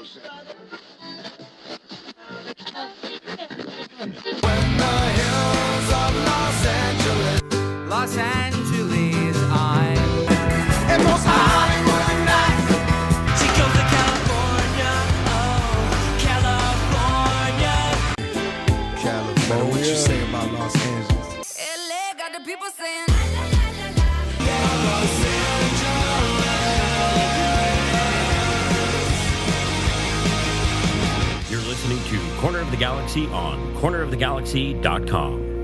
Los Angeles, I'm and most Hollywood nights. She goes to California, oh, California. California. What you say about Los Angeles? LA got the people saying, You're listening to Corner of the Galaxy on cornerofthegalaxy.com.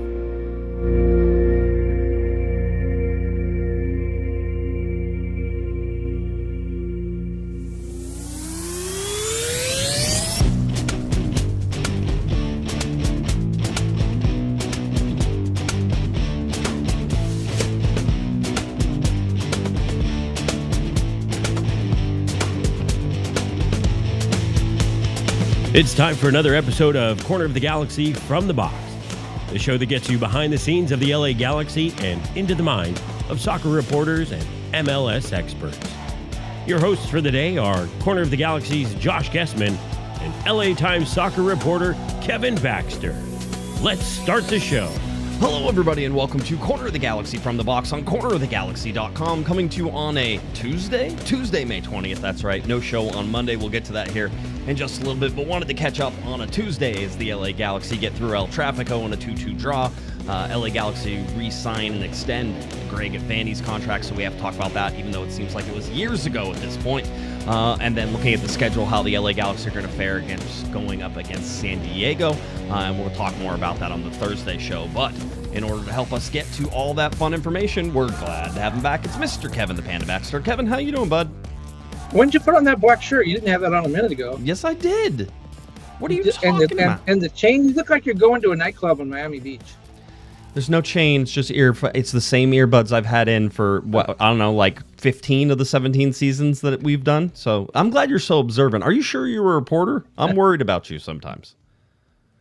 It's time for another episode of Corner of the Galaxy from the Box, the show that gets you behind the scenes of the LA Galaxy and into the mind of soccer reporters and MLS experts. Your hosts for the day are Corner of the Galaxy's Josh Guesman and LA Times soccer reporter Kevin Baxter. Let's start the show. Hello, everybody, and welcome to Corner of the Galaxy from the Box on cornerofthegalaxy.com, coming to you on a Tuesday, May 20th, that's right. No show on Monday. We'll get to that here in just a little bit, but wanted to catch up on a Tuesday as the LA Galaxy get through El Trafico on a 2-2 draw. LA Galaxy re-sign and extend Greg Vanney's contract, so we have to talk about that, even though it seems like it was years ago at this point. And then looking at the schedule, how the LA Galaxy are going to fare against going up against San Diego, and we'll talk more about that on the Thursday show. But in order to help us get to all that fun information, we're glad to have him back. It's Mr. Kevin the Panda Baxter. Kevin, how you doing, bud? When did you put on that black shirt? You didn't have that on a minute ago. Yes, I did. What are you talking about? And the chain, you look like you're going to a nightclub in Miami Beach. There's no chain. It's just it's the same earbuds I've had in for, what, I don't know, like 15 of the 17 seasons that we've done. So I'm glad you're so observant. Are you sure you were a reporter? I'm worried about you sometimes.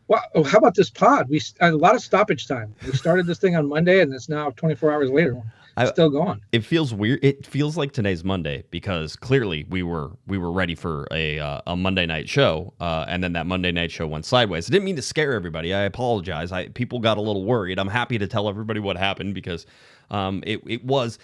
Well, how about this pod? We a lot of stoppage time. We started this thing on Monday, and it's now 24 hours later. It's still going. It feels weird. It feels like today's Monday because clearly we were ready for a Monday night show, and then that Monday night show went sideways. I didn't mean to scare everybody. I apologize. People got a little worried. I'm happy to tell everybody what happened because it was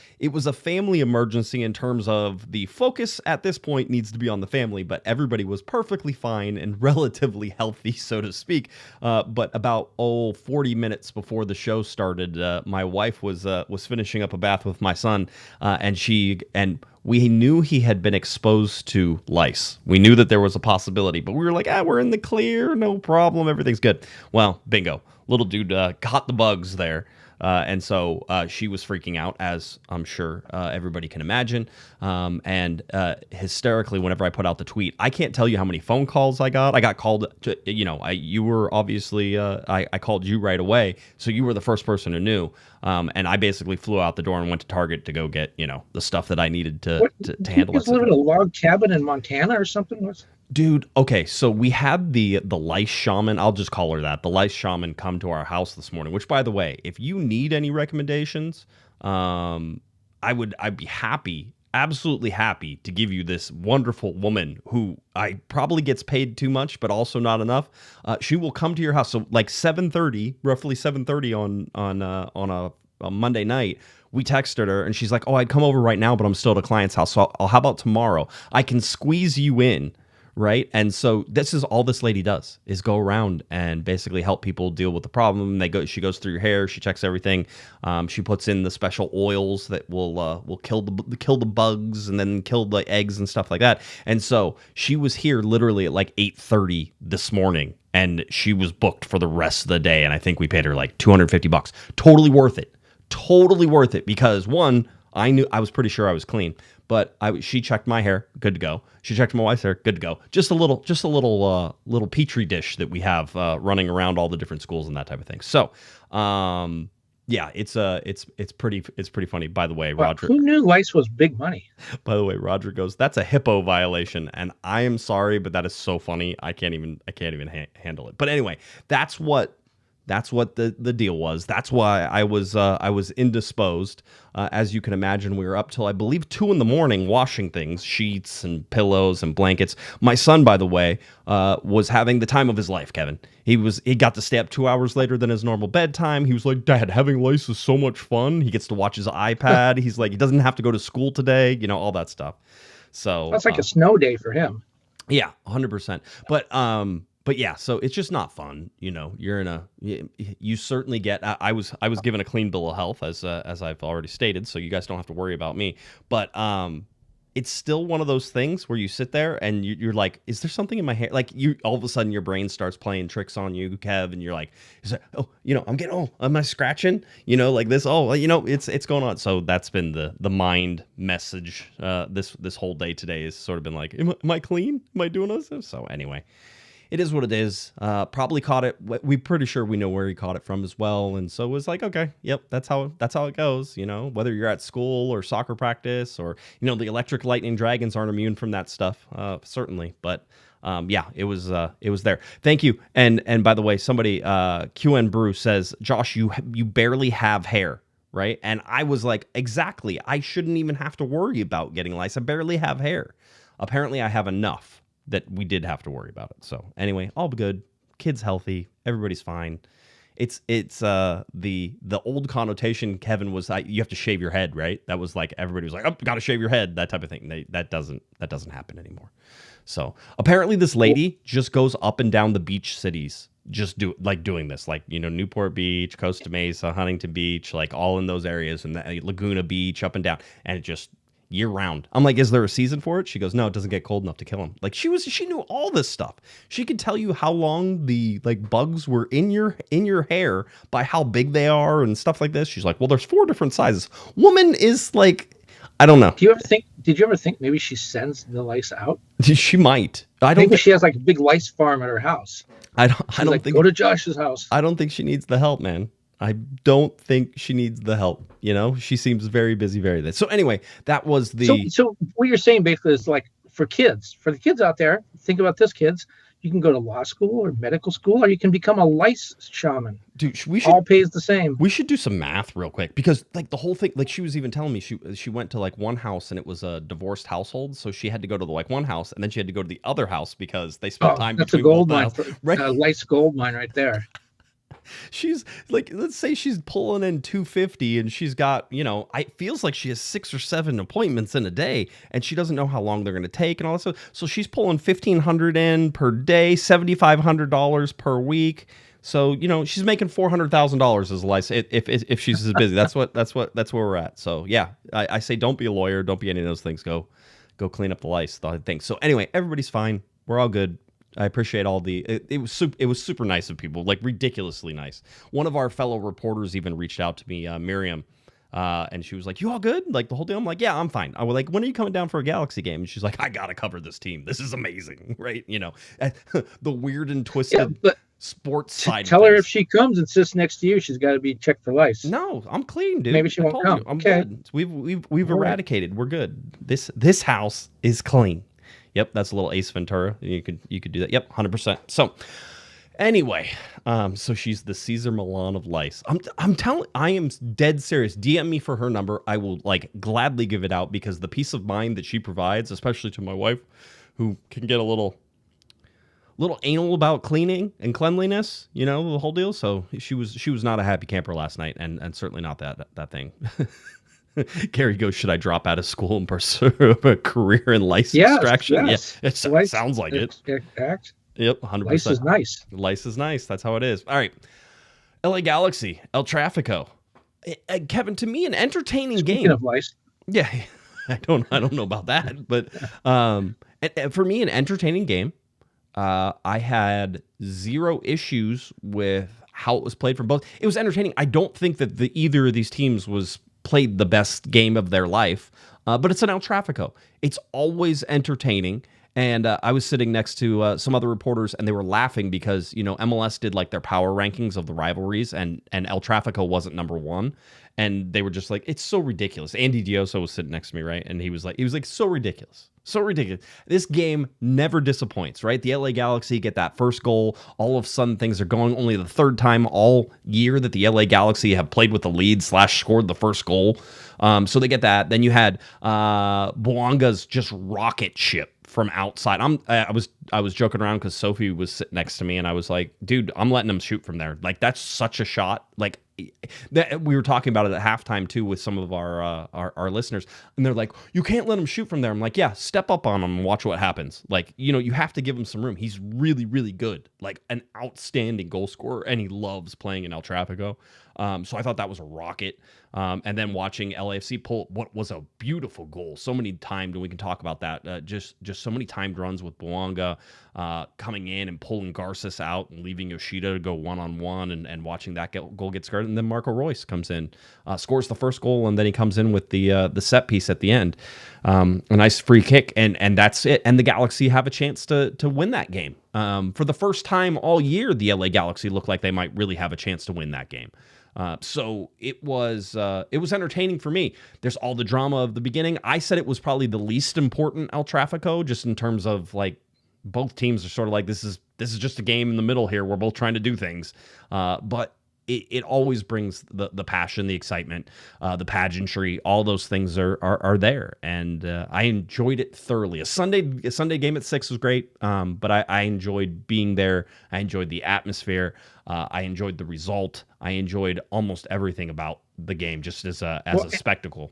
a family emergency in terms of the focus at this point needs to be on the family, but everybody was perfectly fine and relatively healthy, so to speak. But about 40 minutes before the show started, my wife was finishing up a bath with my son, and we knew he had been exposed to lice. We knew that there was a possibility, but we were like, we're in the clear, no problem, everything's good. Well, bingo, little dude caught the bugs there. And so she was freaking out, as I'm sure everybody can imagine. And hysterically, whenever I put out the tweet, I can't tell you how many phone calls I got. I got called to, you were obviously, I called you right away. So you were the first person who knew. And I basically flew out the door and went to Target to go get, the stuff that I needed to handle it. You live in a log cabin in Montana or something? Dude, okay, so we had the lice shaman, I'll just call her that, the lice shaman come to our house this morning, which, by the way, if you need any recommendations, I'd be happy, absolutely happy to give you this wonderful woman who I probably gets paid too much, but also not enough. She will come to your house, so like 7:30, roughly 7:30 on a Monday night. We texted her, and she's like, I'd come over right now, but I'm still at a client's house, so how about tomorrow? I can squeeze you in. Right. And so this is all this lady does is go around and basically help people deal with the problem. She goes through your hair. She checks everything. She puts in the special oils that will kill the bugs and then kill the eggs and stuff like that. And so she was here literally at like 8:30 this morning, and she was booked for the rest of the day. And I think we paid her like $250. Totally worth it. Totally worth it because one, I was pretty sure I was clean, but she checked my hair, good to go. She checked my wife's hair, good to go. Just a little petri dish that we have running around all the different schools and that type of thing. So, yeah, it's pretty funny. By the way, Roger, who knew lice was big money? By the way, Roger goes, that's a HIPAA violation, and I am sorry, but that is so funny. I can't even handle it. But anyway, that's what That's what the deal was. That's why I was indisposed. As you can imagine, we were up till I believe 2 a.m. washing things, sheets and pillows and blankets. My son, by the way, was having the time of his life. Kevin, he got to stay up 2 hours later than his normal bedtime. He was like, "Dad, having lice is so much fun." He gets to watch his iPad. He's like, he doesn't have to go to school today. You know, all that stuff. So that's like a snow day for him. Yeah, 100%. But yeah, so it's just not fun. You know, you certainly get. I was given a clean bill of health as I've already stated, so you guys don't have to worry about me. But it's still one of those things where you sit there and you're like, is there something in my hair? Like all of a sudden your brain starts playing tricks on you, Kev, and you're like, am I scratching? You know, like this. Oh, you know, it's going on. So that's been the mind message. This whole day today has sort of been like, am I clean? Am I doing this? So anyway. It is what it is. Probably caught it. We're pretty sure we know where he caught it from as well. And so it was like, okay, yep, that's how it goes. You know, whether you're at school or soccer practice or, you know, the electric lightning dragons aren't immune from that stuff. Certainly. But yeah, it was there. Thank you. And by the way, somebody, QN Brew says, Josh, you barely have hair. Right. And I was like, exactly. I shouldn't even have to worry about getting lice. I barely have hair. Apparently I have enough that we did have to worry about it. So anyway, all good. Kid's healthy. Everybody's fine. It's the old connotation, Kevin, was you have to shave your head, right? That was like everybody was like, oh, got to shave your head, that type of thing. That doesn't happen anymore. So apparently this lady just goes up and down the beach cities, just doing this, like, you know, Newport Beach, Costa Mesa, Huntington Beach, like all in those areas, and Laguna Beach, up and down, and it just year round. I'm like, is there a season for it? She goes, no, it doesn't get cold enough to kill him. Like she knew all this stuff. She could tell you how long the like bugs were in your hair by how big they are and stuff like this. She's like, well, there's 4 different sizes. Woman is like, I don't know. Did you ever think maybe she sends the lice out? She might. Maybe she has like a big lice farm at her house. I don't think. Go to Josh's house. I don't think she needs the help, man. I don't think she needs the help. You know, she seems very busy, So anyway, that was the. So what you're saying basically is like for the kids out there, think about this, kids. You can go to law school or medical school, or you can become a lice shaman. Dude, all pays the same. We should do some math real quick because like the whole thing, like she was even telling me she went to like one house and it was a divorced household, so she had to go to the like one house and then she had to go to the other house because they spent time. That's a gold mine, right? Lice gold mine right there. She's like, let's say she's pulling in 250 and she's got, you know, it feels like she has 6 or 7 appointments in a day and she doesn't know how long they're going to take and all that stuff. So she's pulling $1,500 in per day, $7,500 per week. So, you know, she's making $400,000 as a license if she's as busy. That's where we're at. So yeah, I say, don't be a lawyer. Don't be any of those things. Go clean up the lice thing. So anyway, everybody's fine. We're all good. I appreciate all it was super nice of people, like ridiculously nice. One of our fellow reporters even reached out to me, Miriam, and she was like, "You all good?" Like the whole day. I'm like, "Yeah, I'm fine." I was like, "When are you coming down for a Galaxy game?" And she's like, "I gotta cover this team. This is amazing, right?" You know, the weird and twisted sports side. Tell her if she comes and sits next to you, she's got to be checked for lice. No, I'm clean, dude. Maybe she won't come. I'm good. We've eradicated. We're good. This house is clean. Yep, that's a little Ace Ventura. You could do that. Yep, 100%. So anyway, so she's the Caesar Milan of lice. I am dead serious. DM me for her number. I will like gladly give it out because the peace of mind that she provides, especially to my wife, who can get a little anal about cleaning and cleanliness, you know, the whole deal. So she was not a happy camper last night, and certainly not that thing. Gary goes, should I drop out of school and pursue a career in lice extraction? Yes. Yeah, it sounds like it. Yep, 100%. Lice is nice. Lice is nice. That's how it is. All right. LA Galaxy, El Trafico. Kevin, to me, an entertaining game. Speaking of lice. Yeah, I don't know about that, but for me, an entertaining game. I had 0 issues with how it was played from both. It was entertaining. I don't think that either of these teams was played the best game of their life, but it's an El Trafico. It's always entertaining. And I was sitting next to some other reporters, and they were laughing because, you know, MLS did like their power rankings of the rivalries, and El Trafico wasn't number 1. and they were just like, it's so ridiculous. Andy Dioso was sitting next to me, right? And he was like, so ridiculous. So ridiculous. This game never disappoints, right? The LA Galaxy get that first goal. All of a sudden, things are going. Only the third time all year that the LA Galaxy have played with the lead / scored the first goal. So they get that. Then you had Bouanga's just rocket ship from outside. I was joking around because Sophie was sitting next to me, and I was like, dude, I'm letting him shoot from there. Like, that's such a shot. Like, that we were talking about it at halftime too with some of our listeners, and they're like, you can't let him shoot from there. I'm like, yeah, step up on him and watch what happens. Like, you have to give him some room. He's really, really good, like an outstanding goal scorer, and he loves playing in El Trafico. So I thought that was a rocket. And then watching LAFC pull what was a beautiful goal. So many timed, and we can talk about that. Just so many timed runs with Bouanga coming in and pulling Garces out and leaving Yoshida to go one-on-one and watching that goal get scored. And then Marco Reus comes in, scores the first goal, and then he comes in with the set piece at the end. A nice free kick, and that's it. And the Galaxy have a chance to win that game. For the first time all year, the LA Galaxy looked like they might really have a chance to win that game. So it was entertaining for me. There's all the drama of the beginning. I said it was probably the least important El Trafico, just in terms of like both teams are sort of like, this is just a game in the middle here. We're both trying to do things. But it always brings the passion, the excitement, the pageantry. All those things are there, and I enjoyed it thoroughly. A Sunday game at 6 was great, but I enjoyed being there. I enjoyed the atmosphere. I enjoyed the result. I enjoyed almost everything about the game, just as a spectacle.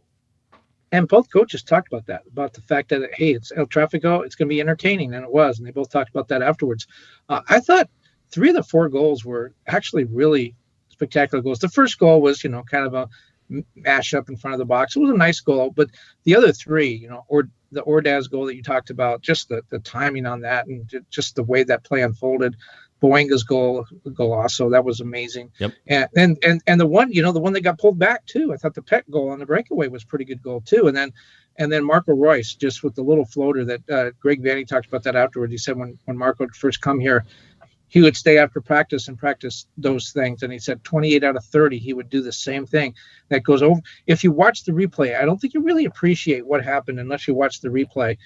And both coaches talked about that, about the fact that, hey, it's El Trafico, it's going to be entertaining, and it was. And they both talked about that afterwards. I thought 3 of the 4 goals were actually really spectacular goals. The first goal was, kind of a mash up in front of the box. It was a nice goal, but the other 3, or the Ordaz goal that you talked about, just the timing on that and just the way that play unfolded. Bouanga's goal also, that was amazing. Yep. And the one, the one that got pulled back too. I thought the Peck goal on the breakaway was pretty good goal too. And then Marco Reus, just with the little floater that Greg Vanney talked about that afterwards. He said when Marco first come here, he would stay after practice and practice those things. And he said 28 out of 30, he would do the same thing. That goes over. If you watch the replay, I don't think you really appreciate what happened unless you watch the replay.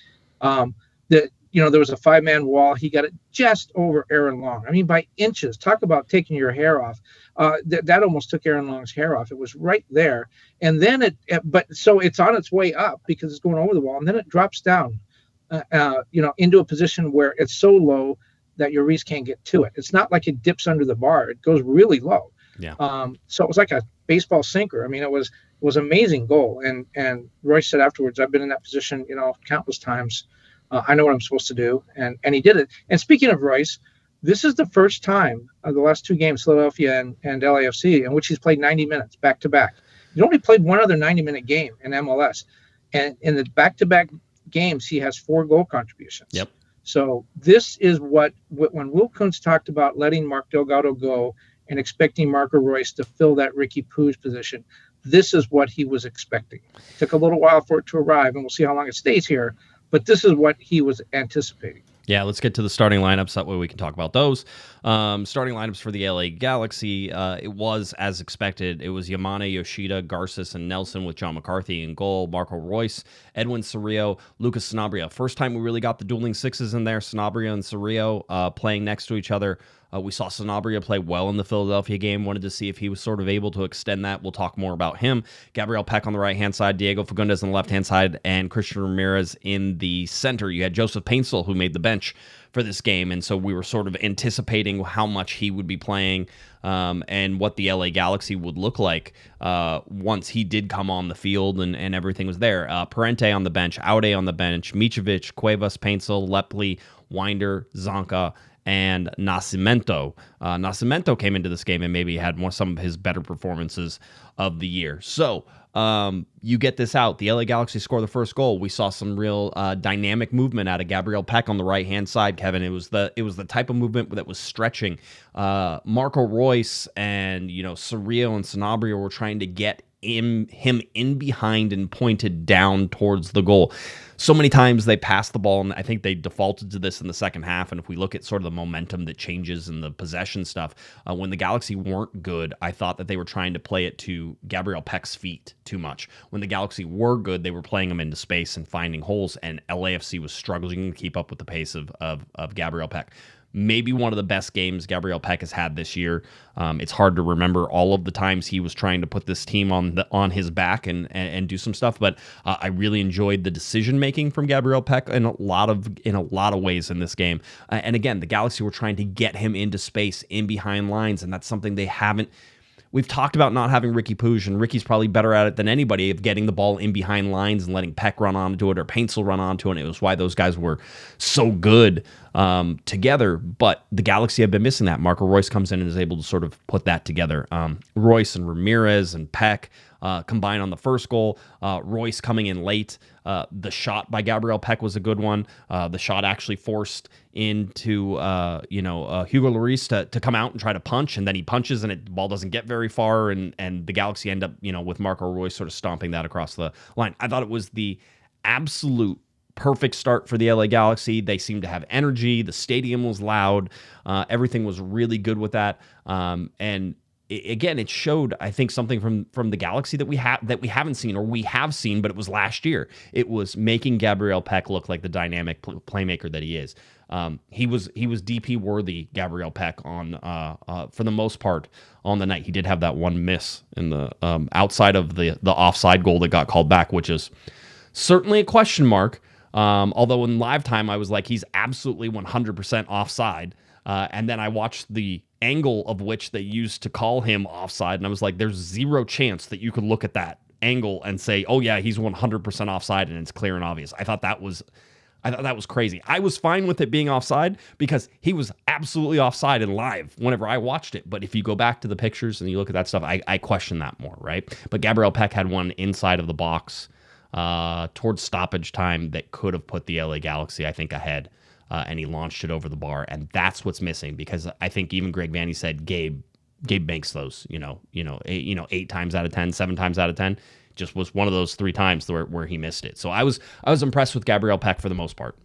There was a 5-man wall. He got it just over Aaron Long. I mean, by inches. Talk about taking your hair off. That almost took Aaron Long's hair off. It was right there. And then so it's on its way up because it's going over the wall. And then it drops down, into a position where it's so low that your Reese can't get to it. It's not like it dips under the bar. It goes really low. Yeah. So it was like a baseball sinker. I mean, it was amazing goal. And Royce said afterwards, I've been in that position, countless times. I know what I'm supposed to do. And he did it. And speaking of Royce, this is the first time of the last 2 games, Philadelphia and LAFC, in which he's played 90 minutes back to back. He's only played one other 90-minute game in MLS. And in the back-to-back games, he has 4 goal contributions. Yep. So this is when Will Kuntz talked about letting Mark Delgado go and expecting Marco Reus to fill that Ricky Poo's position, this is what he was expecting. It took a little while for it to arrive, and we'll see how long it stays here. But this is what he was anticipating. Yeah, let's get to the starting lineups. That way we can talk about those. Starting lineups for the LA Galaxy, it was as expected. It was Yamane, Yoshida, Garces, and Nelson with John McCarthy in goal. Marco Reus, Edwin Cerrillo, Lucas Sanabria. First time we really got the dueling sixes in there. Sanabria and Cerrillo playing next to each other. We saw Sanabria play well in the Philadelphia game. Wanted to see if he was sort of able to extend that. We'll talk more about him. Gabriel Peck on the right-hand side, Diego Fagundes on the left-hand side, and Christian Ramirez in the center. You had Joseph Paintsel, who made the bench for this game, and so we were sort of anticipating how much he would be playing and what the LA Galaxy would look like once he did come on the field and everything was there. Parente on the bench, Aude on the bench, Mitrovic, Cuevas, Paintsel, Lepli, Winder, Zonka, and Nascimento. Nascimento came into this game and maybe had some of his better performances of the year. So you get this out. The LA Galaxy score the first goal. We saw some real dynamic movement out of Gabriel Peck on the right-hand side, Kevin. It was the type of movement that was stretching. Marco Reus and Cerrillo and Sanabria were trying to get him in behind and pointed down towards the goal. So many times they passed the ball, and I think they defaulted to this in the second half. And if we look at sort of the momentum that changes in the possession stuff, when the Galaxy weren't good, I thought that they were trying to play it to Gabriel Peck's feet too much. When the Galaxy were good, they were playing them into space and finding holes, and LAFC was struggling to keep up with the pace of Gabriel Peck. Maybe one of the best games Gabriel Peck has had this year. It's hard to remember all of the times he was trying to put this team on his back and do some stuff, but I really enjoyed the decision making from Gabriel Peck in a lot of ways in this game. And again, the Galaxy were trying to get him into space in behind lines, and that's something they haven't. We've talked about not having Ricky Puig, and Ricky's probably better at it than anybody of getting the ball in behind lines and letting Peck run onto it or Paintsel run onto it. And it was why those guys were so good together. But the Galaxy have been missing that. Marco Reus comes in and is able to sort of put that together. Reus and Ramirez and Peck combined on the first goal. Reus coming in late. The shot by Gabriel Peck was a good one. The shot actually forced into Hugo Lloris to come out and try to punch, and then he punches and the ball doesn't get very far, and the Galaxy end up with Marco Reus sort of stomping that across the line. I thought it was the absolute perfect start for the LA Galaxy. They seemed to have energy. The stadium was loud. Everything was really good with that. And again, it showed, I think, something from the Galaxy that we haven't seen, or we have seen, but it was last year. It was making Gabriel Peck look like the dynamic playmaker that he is. He was DP worthy, Gabriel Peck, on for the most part on the night. He did have that one miss in the outside of the offside goal that got called back, which is certainly a question mark. Although in live time I was like, he's absolutely 100% offside. And then I watched the angle of which they used to call him offside, and I was like, there's zero chance that you could look at that angle and say, oh yeah, he's 100% offside and it's clear and obvious. I thought that was crazy. I was fine with it being offside because he was absolutely offside in live whenever I watched it. But if you go back to the pictures and you look at that stuff, I question that more, right? But Gabriel Peck had one inside of the box towards stoppage time that could have put the LA Galaxy, I think, ahead. And he launched it over the bar, and that's what's missing, because I think even Greg Vanney said Gabe banks those, 8 times out of 10, 7 times out of 10. Just was one of those 3 times where he missed it. So I was impressed with Gabriel Peck for the most part.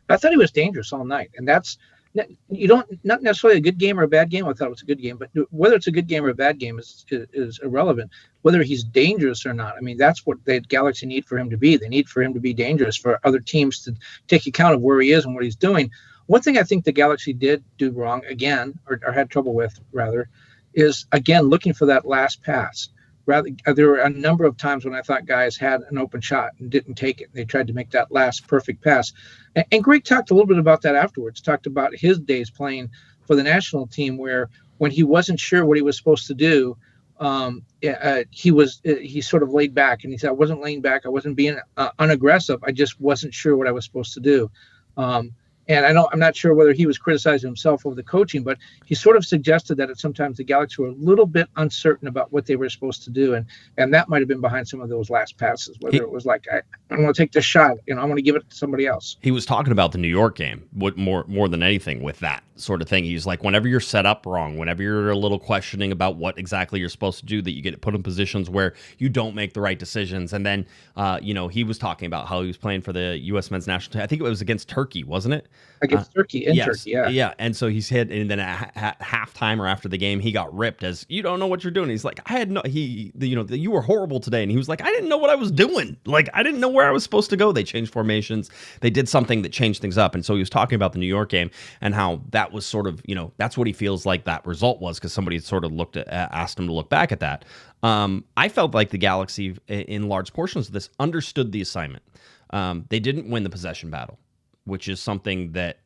I thought he was dangerous all night, and that's not necessarily a good game or a bad game. I thought it was a good game, but whether it's a good game or a bad game is irrelevant. Whether he's dangerous or not, I mean, that's what the Galaxy need for him to be. They need for him to be dangerous for other teams to take account of where he is and what he's doing. One thing I think the Galaxy did do wrong again, or had trouble with rather, is again looking for that last pass. There were a number of times when I thought guys had an open shot and didn't take it. They tried to make that last perfect pass. And Greg talked a little bit about that afterwards, talked about his days playing for the national team, where when he wasn't sure what he was supposed to do, he sort of laid back. And he said, I wasn't laying back. I wasn't being unaggressive. I just wasn't sure what I was supposed to do. And I'm not sure whether he was criticizing himself over the coaching, but he sort of suggested that sometimes the Galaxy were a little bit uncertain about what they were supposed to do. And that might have been behind some of those last passes, whether it was like, I want to take this shot, I want to give it to somebody else. He was talking about the New York game more than anything with that sort of thing. He's like, whenever you're set up wrong, whenever you're a little questioning about what exactly you're supposed to do, that you get put in positions where you don't make the right decisions. And then, he was talking about how he was playing for the U.S. men's national team. I think it was against Turkey, wasn't it? Against Turkey, Turkey, yeah. Yeah, and so he's hit, and then at halftime or after the game, he got ripped as, you don't know what you're doing. He's like, you were horrible today. And he was like, I didn't know what I was doing. Like, I didn't know where I was supposed to go. They changed formations. They did something that changed things up. And so he was talking about the New York game and how that was sort of, that's what he feels like that result was, because somebody sort of asked him to look back at that. I felt like the Galaxy, in large portions of this, understood the assignment. They didn't win the possession battle, which is something that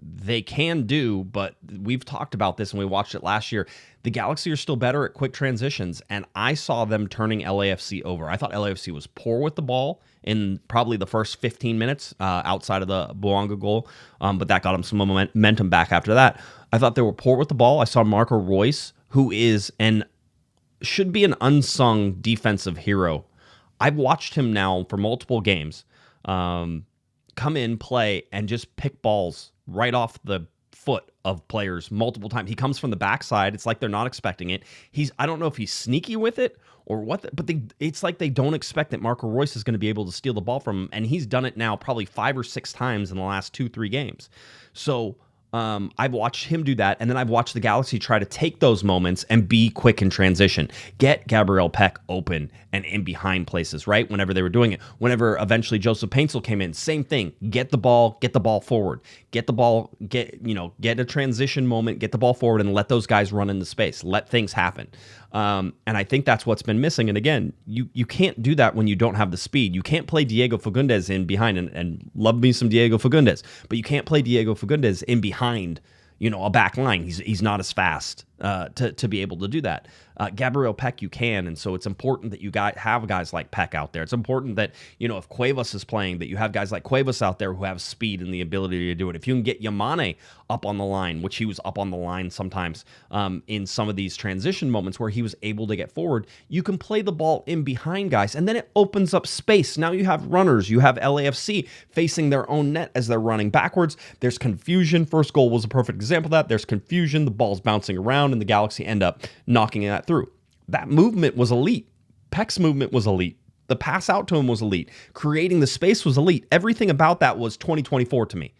they can do, but we've talked about this and we watched it last year. The Galaxy are still better at quick transitions, and I saw them turning LAFC over. I thought LAFC was poor with the ball in probably the first 15 minutes outside of the Bouanga goal, but that got them some momentum back after that. I thought they were poor with the ball. I saw Marco Reus, who should be an unsung defensive hero. I've watched him now for multiple games come in, play, and just pick balls right off the foot of players multiple times. He comes from the backside. It's like they're not expecting it. I don't know if he's sneaky with it or what. But it's like they don't expect that Marco Reus is going to be able to steal the ball from him, and he's done it now probably 5 or 6 times in the last 2-3 games. So I've watched him do that, and then I've watched the Galaxy try to take those moments and be quick in transition. Get Gabriel Peck open and in behind places, right? Whenever they were doing it. Whenever eventually Joseph Paintsel came in, same thing. Get the ball forward. Get a transition moment, get the ball forward, and let those guys run into space. Let things happen. And I think that's what's been missing. And again, you can't do that when you don't have the speed. You can't play Diego Fagundes in behind, and love me some Diego Fagundes, but you can't play Diego Fagundes in behind, a back line. He's not as fast to be able to do that. Gabriel Peck, you can, and so it's important that you have guys like Peck out there. It's important that, if Cuevas is playing, that you have guys like Cuevas out there who have speed and the ability to do it. If you can get Yamane up on the line, which he was up on the line sometimes in some of these transition moments where he was able to get forward, you can play the ball in behind guys, and then it opens up space. Now you have runners. You have LAFC facing their own net as they're running backwards. There's confusion. First goal was a perfect example of that. There's confusion. The ball's bouncing around, and the Galaxy end up knocking that through. That movement was elite. Peck's movement was elite. The pass out to him was elite. Creating the space was elite. Everything about that was 2024 to me.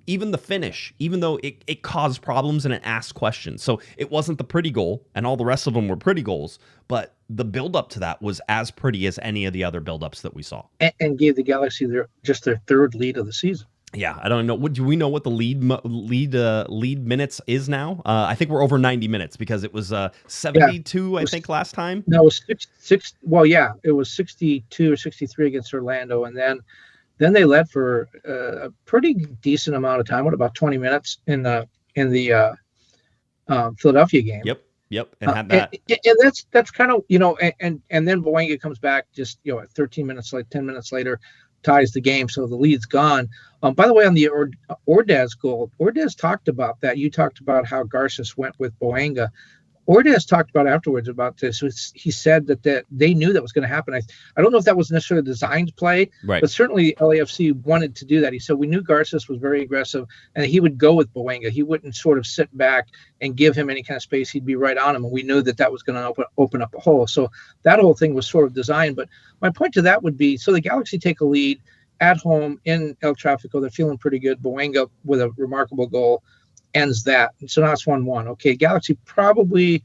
Even the finish, even though it caused problems and it asked questions. So it wasn't the pretty goal, and all the rest of them were pretty goals, but the build-up to that was as pretty as any of the other build-ups that we saw. And gave the Galaxy their third lead of the season. Yeah, I don't know. Do we know what the lead minutes is now? I think we're over 90 minutes because it was 72, I think, last time. No, it was six. Well, yeah, it was 62 or 63 against Orlando, and then they led for a pretty decent amount of time. What, about 20 minutes in the Philadelphia game? Yep, and had that. And that's kind of and then Boanga comes back just at 13 minutes, like 10 minutes later, ties the game, so the lead's gone. By the way, on the Ordaz goal, Ordaz talked about that. You talked about how Garces went with Boanga. Ordaz talked about afterwards about this. He said that they knew that was going to happen. I don't know if that was necessarily a designed play, right, but certainly LAFC wanted to do that. He said, we knew Garces was very aggressive, and he would go with Boanga. He wouldn't sort of sit back and give him any kind of space. He'd be right on him, and we knew that was going to open up a hole. So that whole thing was sort of designed. But my point to that would be, so the Galaxy take a lead at home in El Trafico. They're feeling pretty good. Boanga with a remarkable goal ends that. So now it's 1-1. Okay, Galaxy probably,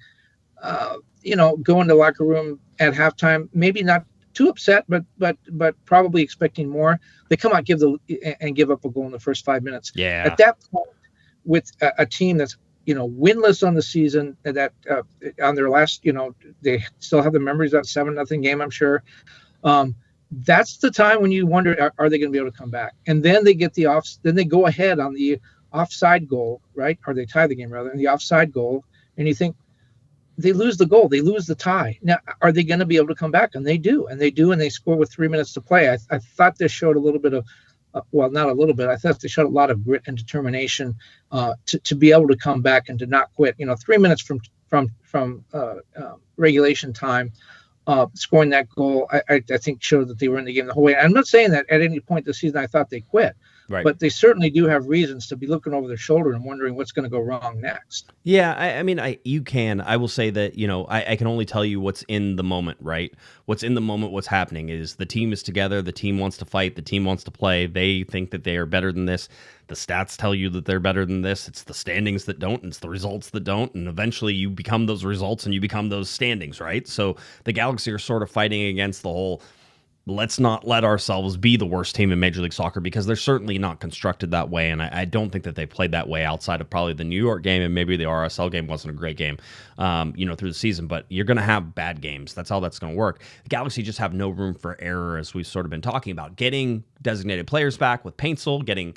go into the locker room at halftime, maybe not too upset, but probably expecting more. They come out give up a goal in the first 5 minutes. Yeah. At that point, with a team that's winless on the season, that on their last, they still have the memories of that 7-0 game, I'm sure. That's the time when you wonder, are they going to be able to come back? And then they get then they go ahead on the offside goal, right? Or they tie the game rather, and the offside goal, and you think they lose the goal, they lose the tie. Now, are they going to be able to come back? And they do, and they score with 3 minutes to play. I thought this showed a little bit of, well, not a little bit. I thought they showed a lot of grit and determination to be able to come back and to not quit. 3 minutes from regulation time. Scoring that goal, I think showed that they were in the game the whole way. I'm not saying that at any point this season I thought they quit, right, but they certainly do have reasons to be looking over their shoulder and wondering what's going to go wrong next. Yeah, I will say that, I can only tell you what's in the moment, right? What's in the moment, what's happening is the team is together, the team wants to fight, the team wants to play, they think that they are better than this. The stats tell you that they're better than this. It's the standings that don't, and it's the results that don't, and eventually you become those results and you become those standings, right? So the Galaxy are sort of fighting against the whole, let's not let ourselves be the worst team in Major League Soccer, because they're certainly not constructed that way, and I don't think that they played that way outside of probably the New York game, and maybe the RSL game wasn't a great game, through the season, but you're going to have bad games. That's how that's going to work. The Galaxy just have no room for error, as we've sort of been talking about. Getting designated players back with Paintsel, getting,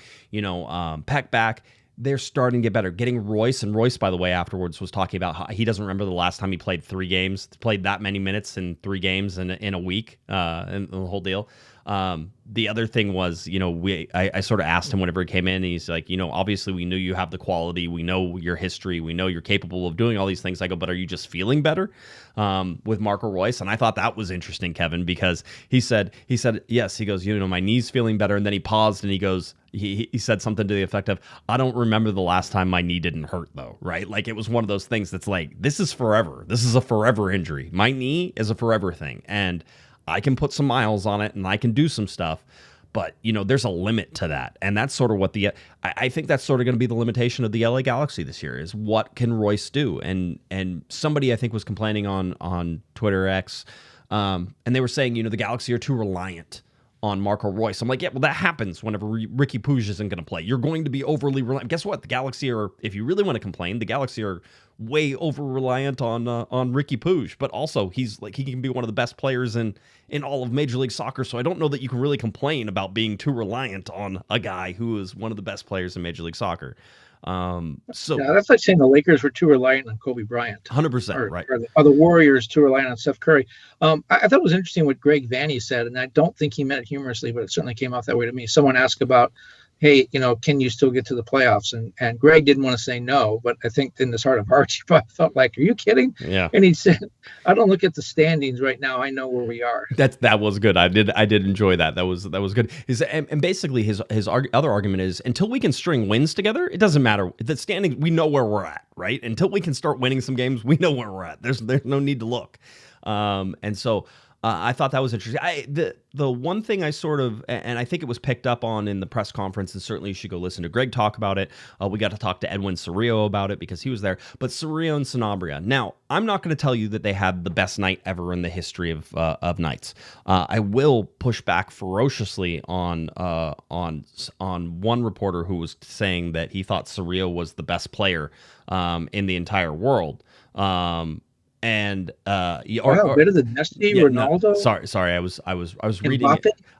Peck back, they're starting to get better. Getting Reus, and Reus, by the way, afterwards was talking about how he doesn't remember the last time he played 3 games, played that many minutes in 3 games in a week, and the whole deal. The other thing was, I sort of asked him whenever he came in, and he's like, obviously we knew you have the quality, we know your history, we know you're capable of doing all these things. I go, but are you just feeling better with Marco Reus? And I thought that was interesting, Kevin, because he said, yes, he goes, my knee's feeling better. And then he paused and he goes, he said something to the effect of, I don't remember the last time my knee didn't hurt though, right? Like it was one of those things that's like, this is forever. This is a forever injury. My knee is a forever thing. And I can put some miles on it and I can do some stuff, but there's a limit to that. And that's sort of what I think that's sort of going to be the limitation of the LA Galaxy this year is what can Reus do? And somebody I think was complaining on Twitter X, and they were saying, the Galaxy are too reliant on Marco Reus. I'm like, yeah, well, that happens whenever Ricky Puig isn't going to play. You're going to be overly reliant. Guess what? The Galaxy are, if you really want to complain, the Galaxy are way over reliant on Ricky Puig. But also, he can be one of the best players in all of Major League Soccer. So I don't know that you can really complain about being too reliant on a guy who is one of the best players in Major League Soccer. That's like saying the Lakers were too reliant on Kobe Bryant. 100%, right? Or the Warriors too reliant on Steph Curry. I thought it was interesting what Greg Vanney said, and I don't think he meant it humorously, but it certainly came off that way to me. Someone asked about, hey, can you still get to the playoffs? And Greg didn't want to say no, but I think in his heart of hearts, he probably felt like, are you kidding? Yeah. And he said, I don't look at the standings right now. I know where we are. That was good. I did enjoy that. That was good. And basically his other argument is until we can string wins together, it doesn't matter. The standings, we know where we're at, right? Until we can start winning some games, we know where we're at. There's no need to look. And so I thought that was interesting. The one thing I sort of, and I think it was picked up on in the press conference, and certainly you should go listen to Greg talk about it. We got to talk to Edwin Cerrillo about it because he was there. But Cerrillo and Sanabria. Now, I'm not going to tell you that they had the best night ever in the history of nights. I will push back ferociously on one reporter who was saying that he thought Cerrillo was the best player in the entire world. And better than Messi, Ronaldo. No, sorry, I was reading.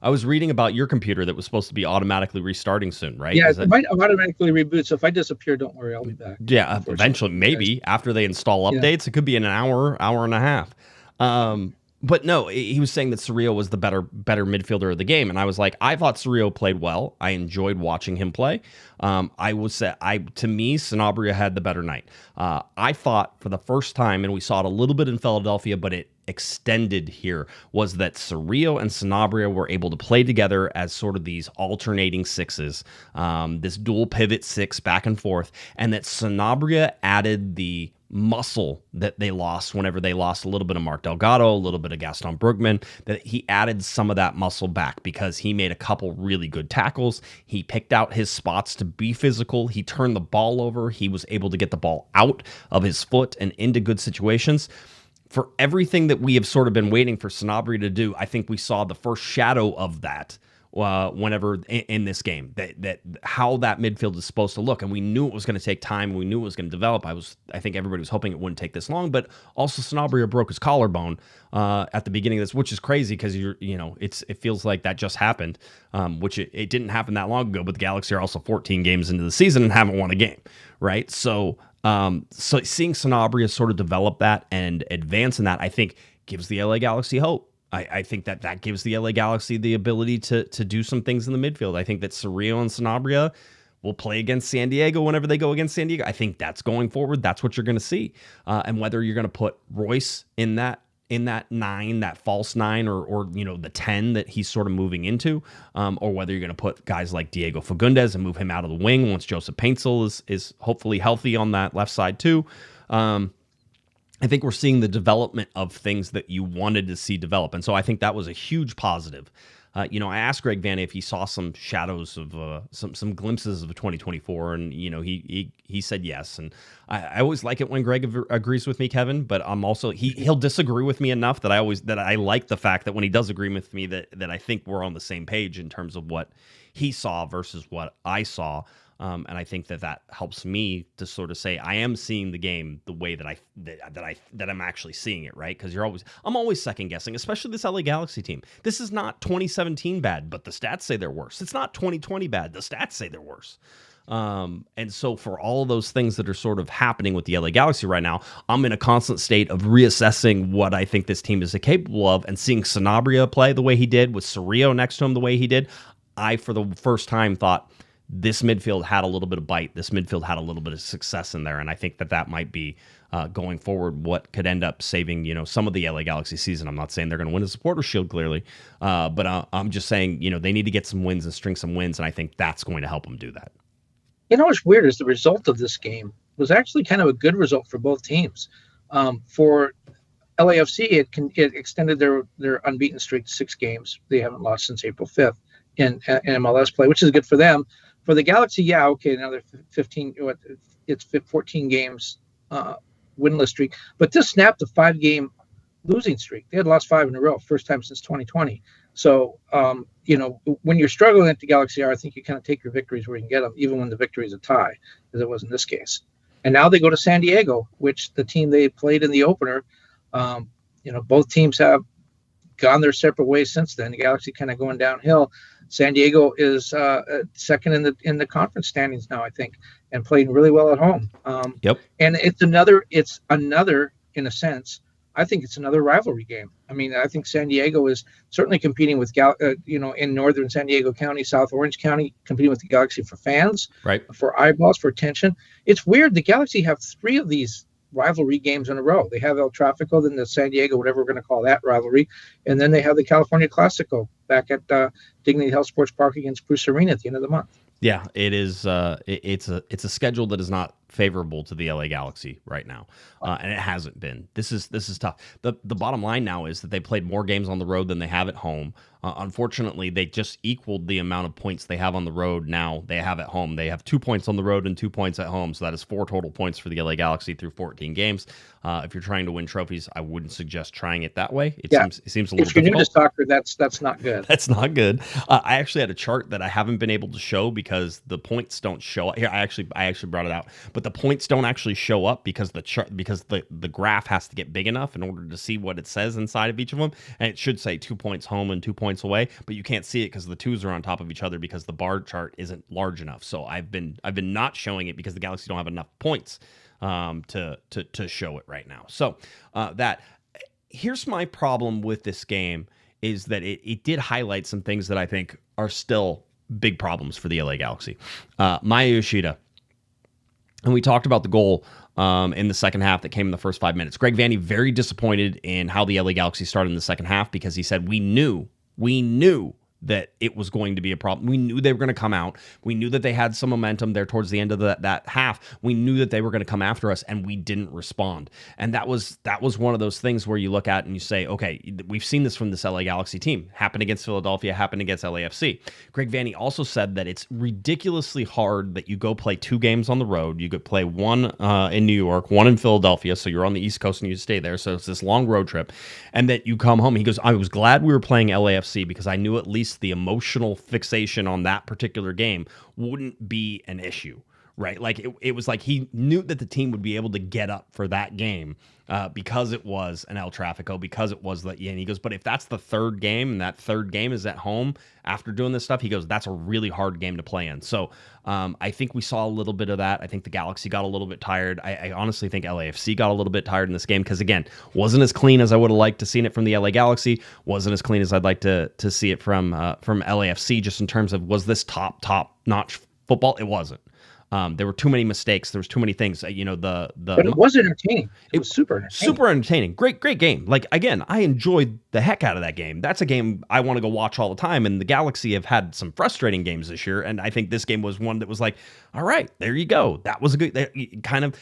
I was reading about your computer that was supposed to be automatically restarting soon, right? Yeah, it might automatically reboot. So if I disappear, don't worry, I'll be back. Yeah, eventually, maybe after they install updates, it could be in an hour and a half. But no, he was saying that Cerrillo was the better midfielder of the game, and I was like, I thought Cerrillo played well. I enjoyed watching him play. To me, Sanabria had the better night. I thought for the first time, and we saw it a little bit in Philadelphia, but it extended here, was that Cerrillo and Sanabria were able to play together as sort of these alternating sixes, this dual pivot six back and forth, and that Sanabria added the muscle that they lost whenever they lost a little bit of Mark Delgado, a little bit of Gaston Brugman, that he added some of that muscle back because he made a couple really good tackles. He picked out his spots to be physical. He turned the ball over. He was able to get the ball out of his foot and into good situations. For everything that we have sort of been waiting for Sanabria to do, I think we saw the first shadow of that whenever in this game, that how that midfield is supposed to look. And we knew it was going to take time. We knew it was going to develop. I think everybody was hoping it wouldn't take this long, but also Sanabria broke his collarbone at the beginning of this, which is crazy because it feels like that just happened, which it didn't happen that long ago, but the Galaxy are also 14 games into the season and haven't won a game, right? So seeing Sanabria sort of develop that and advance in that, I think gives the LA Galaxy hope. I think that gives the LA Galaxy the ability to do some things in the midfield. I think that Cerrillo and Sanabria will play against San Diego whenever they go against San Diego. I think that's going forward. That's what you're going to see. And whether you're going to put Reus in that 9, that false 9, or the 10 that he's sort of moving into, or whether you're going to put guys like Diego Fagundes and move him out of the wing once Joseph Paintsil is hopefully healthy on that left side too. I think we're seeing the development of things that you wanted to see develop. And so I think that was a huge positive. I asked Greg Vanney if he saw some shadows of some glimpses of 2024, and he said yes. And I always like it when Greg agrees with me, Kevin. But I'm also he'll disagree with me enough that I like the fact that when he does agree with me that I think we're on the same page in terms of what he saw versus what I saw. And I think that helps me to sort of say I am seeing the game the way that I'm actually seeing it, right? Because I'm always second guessing, especially this LA Galaxy team. This is not 2017 bad, but the stats say they're worse. It's not 2020 bad. The stats say they're worse. And so for all those things that are sort of happening with the LA Galaxy right now, I'm in a constant state of reassessing what I think this team is capable of, and seeing Sanabria play the way he did with Cerrillo next to him the way he did. I, for the first time, thought this midfield had a little bit of bite. This midfield had a little bit of success in there, and I think that might be going forward what could end up saving some of the LA Galaxy season. I'm not saying they're going to win the Supporters Shield clearly, but I'm just saying they need to get some wins and string some wins, and I think that's going to help them do that. What's weird is the result of this game was actually kind of a good result for both teams. For LAFC, it extended their unbeaten streak to 6 games. They haven't lost since April 5th in MLS play, which is good for them. For the Galaxy, another 14 games winless streak. But this snapped a 5-game losing streak. They had lost 5 in a row, first time since 2020. So, when you're struggling at the Galaxy, I think you kind of take your victories where you can get them, even when the victory is a tie, as it was in this case. And now they go to San Diego, which the team they played in the opener, both teams have gone their separate ways since then. The Galaxy kind of going downhill. San Diego is second in the conference standings now, I think, and playing really well at home. Yep. And it's another, in a sense, I think it's another rivalry game. I mean, I think San Diego is certainly competing with, in northern San Diego County, South Orange County, competing with the Galaxy for fans, right, for eyeballs, for attention. It's weird. The Galaxy have 3 of these rivalry games in a row. They have El Trafico, then the San Diego, whatever we're going to call that rivalry, and then they have the California Classico back at Dignity Health Sports Park against Bruce Arena at the end of the month. Yeah, it is. It's a schedule that is not favorable to the LA Galaxy right now, and it hasn't been. This is tough. The bottom line now is that they played more games on the road than they have at home. Unfortunately, they just equaled the amount of points they have on the road now they have at home. They have 2 points on the road and 2 points at home, so that is 4 total points for the LA Galaxy through 14 games. If you're trying to win trophies, I wouldn't suggest trying it that way. It seems a little difficult. If you're new to soccer, that's not good. That's not good. I actually had a chart that I haven't been able to show because the points don't show up. Here, I actually brought it out, but the points don't actually show up because the graph has to get big enough in order to see what it says inside of each of them, and it should say 2 points home and 2 points away, but you can't see it because the 2s are on top of each other because the bar chart isn't large enough. So I've been not showing it because the Galaxy don't have enough points to show it right now. So here's my problem with this game is that it did highlight some things that I think are still big problems for the LA Galaxy. Maya Yoshida, and we talked about the goal in the second half that came in the first 5 minutes. Greg Vanney very disappointed in how the LA Galaxy started in the second half because he said, we knew that it was going to be a problem. We knew they were going to come out. We knew that they had some momentum there towards the end of that half. We knew that they were going to come after us, and we didn't respond. And that was one of those things where you look at and you say, okay, we've seen this from this LA Galaxy team. Happened against Philadelphia, happened against LAFC. Greg Vanney also said that it's ridiculously hard that you go play 2 games on the road. You could play 1 in New York, 1 in Philadelphia, so you're on the East Coast and you stay there, so it's this long road trip, and that you come home. He goes, I was glad we were playing LAFC because I knew at least the emotional fixation on that particular game wouldn't be an issue, right? Like it was like he knew that the team would be able to get up for that game because it was an El Trafico, because it was and he goes, but if that's the 3rd game and that 3rd game is at home after doing this stuff, he goes, that's a really hard game to play in. So I think we saw a little bit of that. I think the Galaxy got a little bit tired. I honestly think LAFC got a little bit tired in this game because, again, wasn't as clean as I would have liked to seen it from the LA Galaxy, wasn't as clean as I'd like to see it from LAFC, just in terms of, was this top-notch football? It wasn't. There were too many mistakes. There was too many things. But it was entertaining. It was super entertaining. Super entertaining. Great game. Like, again, I enjoyed the heck out of that game. That's a game I want to go watch all the time. And the Galaxy have had some frustrating games this year. And I think this game was one that was like, all right, there you go. That was a good kind of.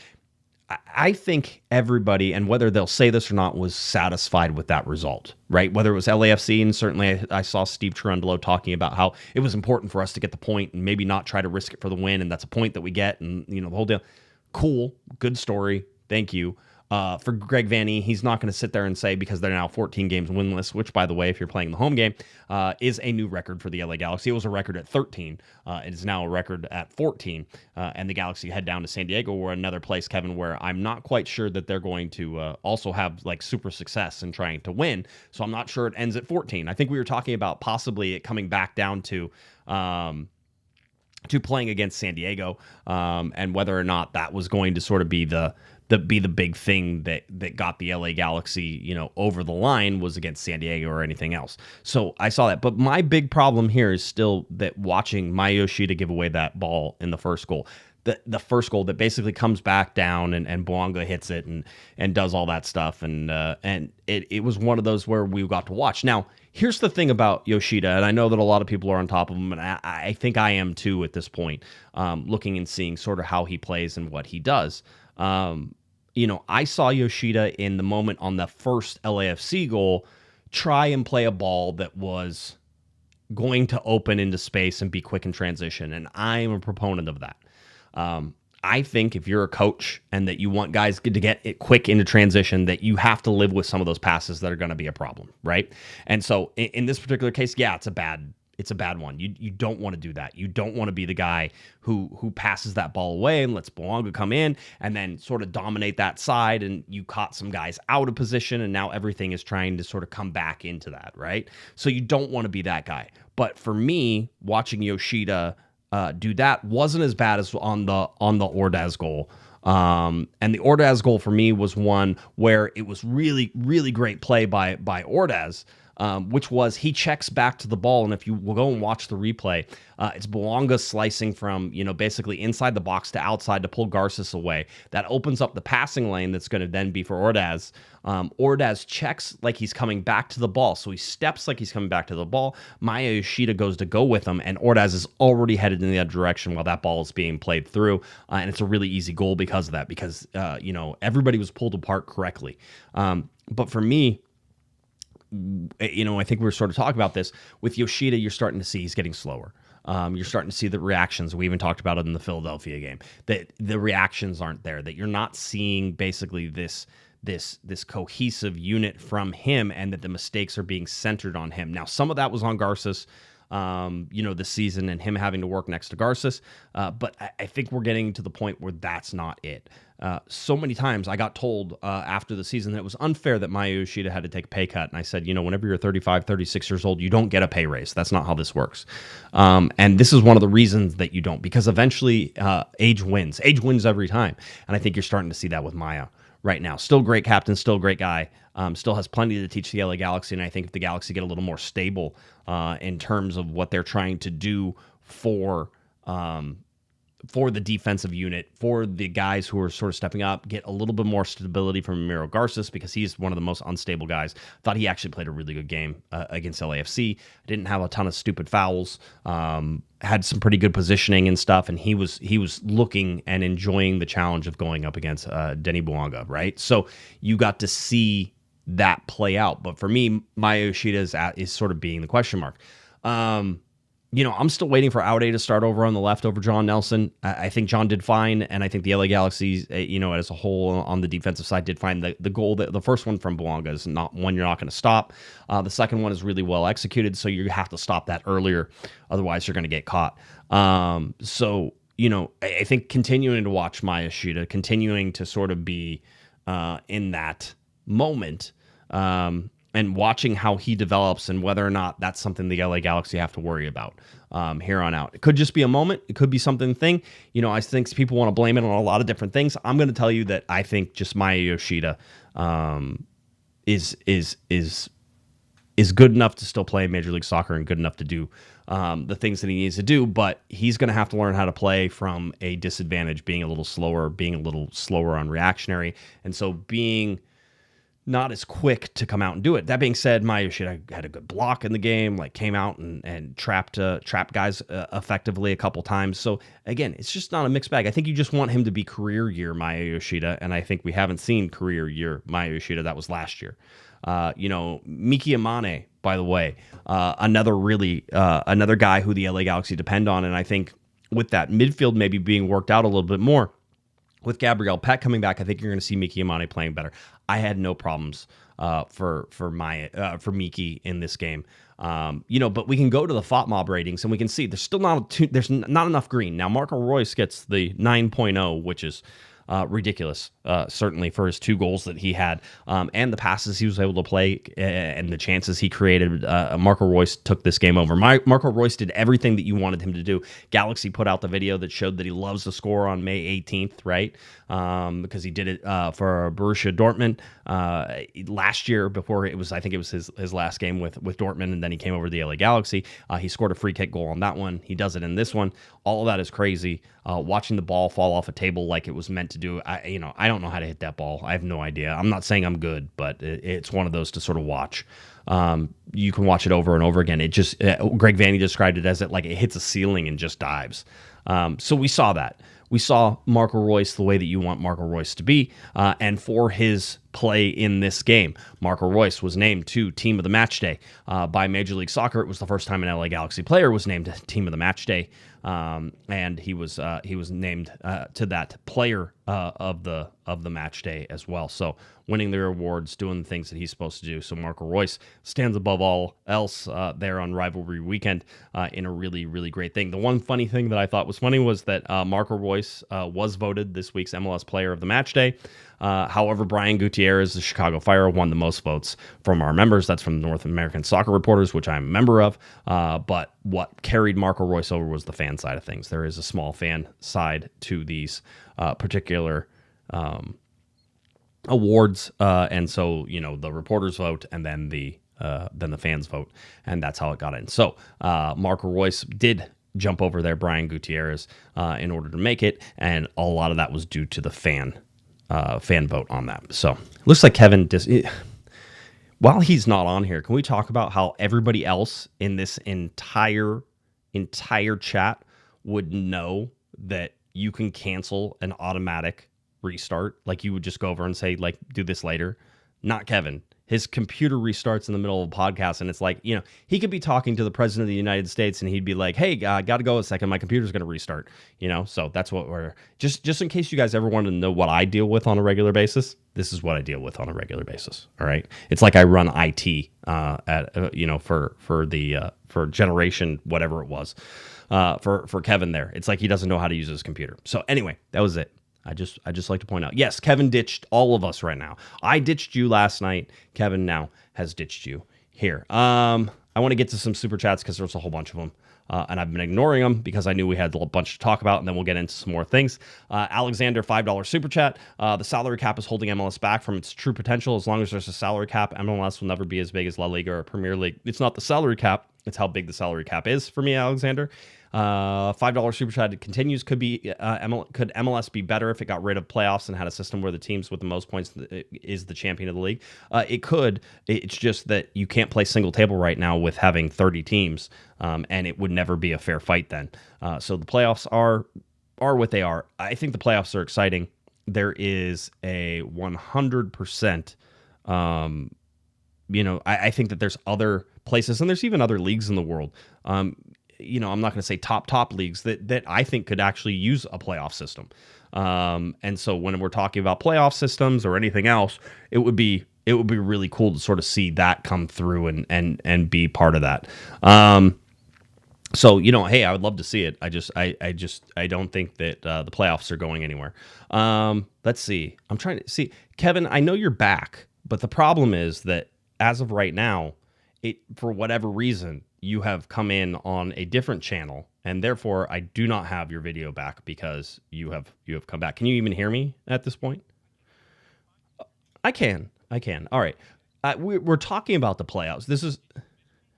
I think everybody, and whether they'll say this or not, was satisfied with that result, right? Whether it was LAFC, and certainly I saw Steve Cherundolo talking about how it was important for us to get the point and maybe not try to risk it for the win, and that's a point that we get, and the whole deal. Cool, good story, thank you. For Greg Vanney, he's not going to sit there and say, because they're now 14 games winless, which, by the way, if you're playing the home game, is a new record for the LA Galaxy. It was a record at 13. It is now a record at 14. And the Galaxy head down to San Diego, or another place, Kevin, where I'm not quite sure that they're going to also have like super success in trying to win. So I'm not sure it ends at 14. I think we were talking about possibly it coming back down to to playing against San Diego, and whether or not that was going to sort of be the big thing that got the LA Galaxy, over the line was against San Diego or anything else. So I saw that. But my big problem here is still that watching Maya Yoshida give away that ball in the first goal. The first goal that basically comes back down and Bouanga hits it and does all that stuff. And it was one of those where we got to watch. Now, here's the thing about Yoshida, and I know that a lot of people are on top of him, and I think I am too at this point, looking and seeing sort of how he plays and what he does. I saw Yoshida in the moment on the first LAFC goal try and play a ball that was going to open into space and be quick in transition, and I am a proponent of that. I think if you're a coach and that you want guys to get it quick into transition, that you have to live with some of those passes that are going to be a problem, right? And so in this particular case, yeah, it's a bad one. You don't want to do that. You don't want to be the guy who passes that ball away and lets Bouanga come in and then sort of dominate that side, and you caught some guys out of position, and now everything is trying to sort of come back into that, right? So you don't want to be that guy. But for me, watching Yoshida do that wasn't as bad as on the Ordaz goal. And the Ordaz goal for me was one where it was really, really great play by Ordaz, which was he checks back to the ball. And if you will go and watch the replay, it's Bouanga slicing from, basically inside the box to outside to pull Garces away. That opens up the passing lane that's going to then be for Ordaz. Ordaz checks like he's coming back to the ball. So he steps like he's coming back to the ball. Maya Yoshida goes to go with him, and Ordaz is already headed in the other direction while that ball is being played through. And it's a really easy goal because of that, because, everybody was pulled apart correctly. But for me, I think we were sort of talking about this with Yoshida. You're starting to see he's getting slower. You're starting to see the reactions. We even talked about it in the Philadelphia game, that the reactions aren't there, that you're not seeing basically this cohesive unit from him, and that the mistakes are being centered on him. Now, some of that was on Garces, this season, and him having to work next to Garces. But I think we're getting to the point where that's not it. So many times I got told after the season that it was unfair that Maya Yoshida had to take a pay cut. And I said, whenever you're 35, 36 years old, you don't get a pay raise. That's not how this works. And this is one of the reasons that you don't, because eventually age wins. Age wins every time. And I think you're starting to see that with Maya right now. Still great captain, still great guy. Still has plenty to teach the LA Galaxy. And I think if the Galaxy get a little more stable in terms of what they're trying to do for the defensive unit, for the guys who are sort of stepping up, get a little bit more stability from Miro Garces, because he's one of the most unstable guys. Thought he actually played a really good game against LAFC. Didn't have a ton of stupid fouls. Had some pretty good positioning and stuff, and he was looking and enjoying the challenge of going up against Denis Bouanga, right? So you got to see that play out. But for me, Maya Yoshida is sort of being the question mark. I'm still waiting for Aude to start over on the left over John Nelson. I think John did fine, and I think the LA Galaxy, as a whole on the defensive side, did fine. The goal, the first one from Bouanga is not one you're not going to stop. The second one is really well executed, so you have to stop that earlier. Otherwise, you're going to get caught. I think continuing to watch Maya Yoshida, continuing to sort of be in that moment, and watching how he develops and whether or not that's something the LA Galaxy have to worry about here on out. It could just be a moment. It could be something. I think people want to blame it on a lot of different things. I'm going to tell you that I think just Maya Yoshida is good enough to still play Major League Soccer and good enough to do the things that he needs to do, but he's going to have to learn how to play from a disadvantage, being a little slower on reactionary, and so being not as quick to come out and do it. That being said, Maya Yoshida had a good block in the game, came out and trapped guys effectively a couple times. So again, it's just not a mixed bag. I think you just want him to be career year Maya Yoshida, and I think we haven't seen career year Maya Yoshida. That was last year. Miki Amane, by the way, another guy who the LA Galaxy depend on, and I think with that midfield maybe being worked out a little bit more, with Gabriel Pet coming back, I think you're going to see Miki Amane playing better. I had no problems for Miki in this game. But we can go to the FOTMob ratings and we can see there's still not enough green. Now Marco Reus gets the 9.0, which is ridiculous, certainly for his 2 goals that he had, and the passes he was able to play and the chances he created. Marco Reus took this game over. Marco Reus did everything that you wanted him to do. Galaxy put out the video that showed that he loves to score on May 18th, right? Because he did it for Borussia Dortmund last year. Before I think it was his last game with Dortmund, and then he came over to the LA Galaxy. He scored a free kick goal on that one. He does it in this one. All of that is crazy. Watching the ball fall off a table like it was meant to do. I don't know how to hit that ball. I have no idea. I'm not saying I'm good, but it's one of those to sort of watch. You can watch it over and over again. It just Greg Vanney described it as it hits a ceiling and just dives. So we saw that. We saw Marco Reus the way that you want Marco Reus to be, and for his play in this game. Marco Reus was named to Team of the Match Day by Major League Soccer. It was the first time an LA Galaxy player was named Team of the Match Day, and he was named to that Player of the Match Day as well. So winning the awards, doing the things that he's supposed to do. So Marco Reus stands above all else there on Rivalry Weekend in a really, really great thing. The one funny thing that I thought was funny was that Marco Reus was voted this week's MLS Player of the Match Day. However, Brian Gutierrez, the Chicago Fire, won the most votes from our members. That's from the North American Soccer Reporters, which I'm a member of. But what carried Marco Reus over was the fan side of things. There is a small fan side to these particular awards, and so the reporters vote, and then the fans vote, and that's how it got in. So Marco Reus did jump over there, Brian Gutierrez, in order to make it, and a lot of that was due to the fan vote on that. So looks like Kevin while he's not on here, can we talk about how everybody else in this entire chat would know that you can cancel an automatic restart? Like, you would just go over and say, like, do this later. Not Kevin. His computer restarts in the middle of a podcast, and it's like, he could be talking to the president of the United States, and he'd be like, hey, got to go a second. My computer's going to restart, So that's what we're just in case you guys ever wanted to know what I deal with on a regular basis. This is what I deal with on a regular basis. All right. It's like I run IT for generation, whatever it was, for Kevin there. It's like he doesn't know how to use his computer. So anyway, that was it. I just like to point out, yes, Kevin ditched all of us right now. I ditched you last night. Kevin now has ditched you here. I want to get to some super chats because there's a whole bunch of them. And I've been ignoring them because I knew we had a bunch to talk about, and then we'll get into some more things. Alexander, $5 super chat. The salary cap is holding MLS back from its true potential. As long as there's a salary cap, MLS will never be as big as La Liga or Premier League. It's not the salary cap. It's how big the salary cap is for me, Alexander. $5 super chat continues. Could MLS be better if it got rid of playoffs and had a system where the teams with the most points is the champion of the league? It could. It's just that you can't play single table right now with having 30 teams, and it would never be a fair fight then. So the playoffs are what they are. I think the playoffs are exciting. There is a 100%. I think that there's other places, and there's even other leagues in the world. I'm not going to say top leagues that I think could actually use a playoff system. And so when we're talking about playoff systems or anything else, it would be really cool to sort of see that come through and be part of that. So hey, I would love to see it. I don't think that the playoffs are going anywhere. Let's see. I'm trying to see, Kevin. I know you're back, but the problem is that as of right now, for whatever reason, you have come in on a different channel, and therefore I do not have your video back because you have come back. Can you even hear me at this point? I can. All right. We're talking about the playoffs. This is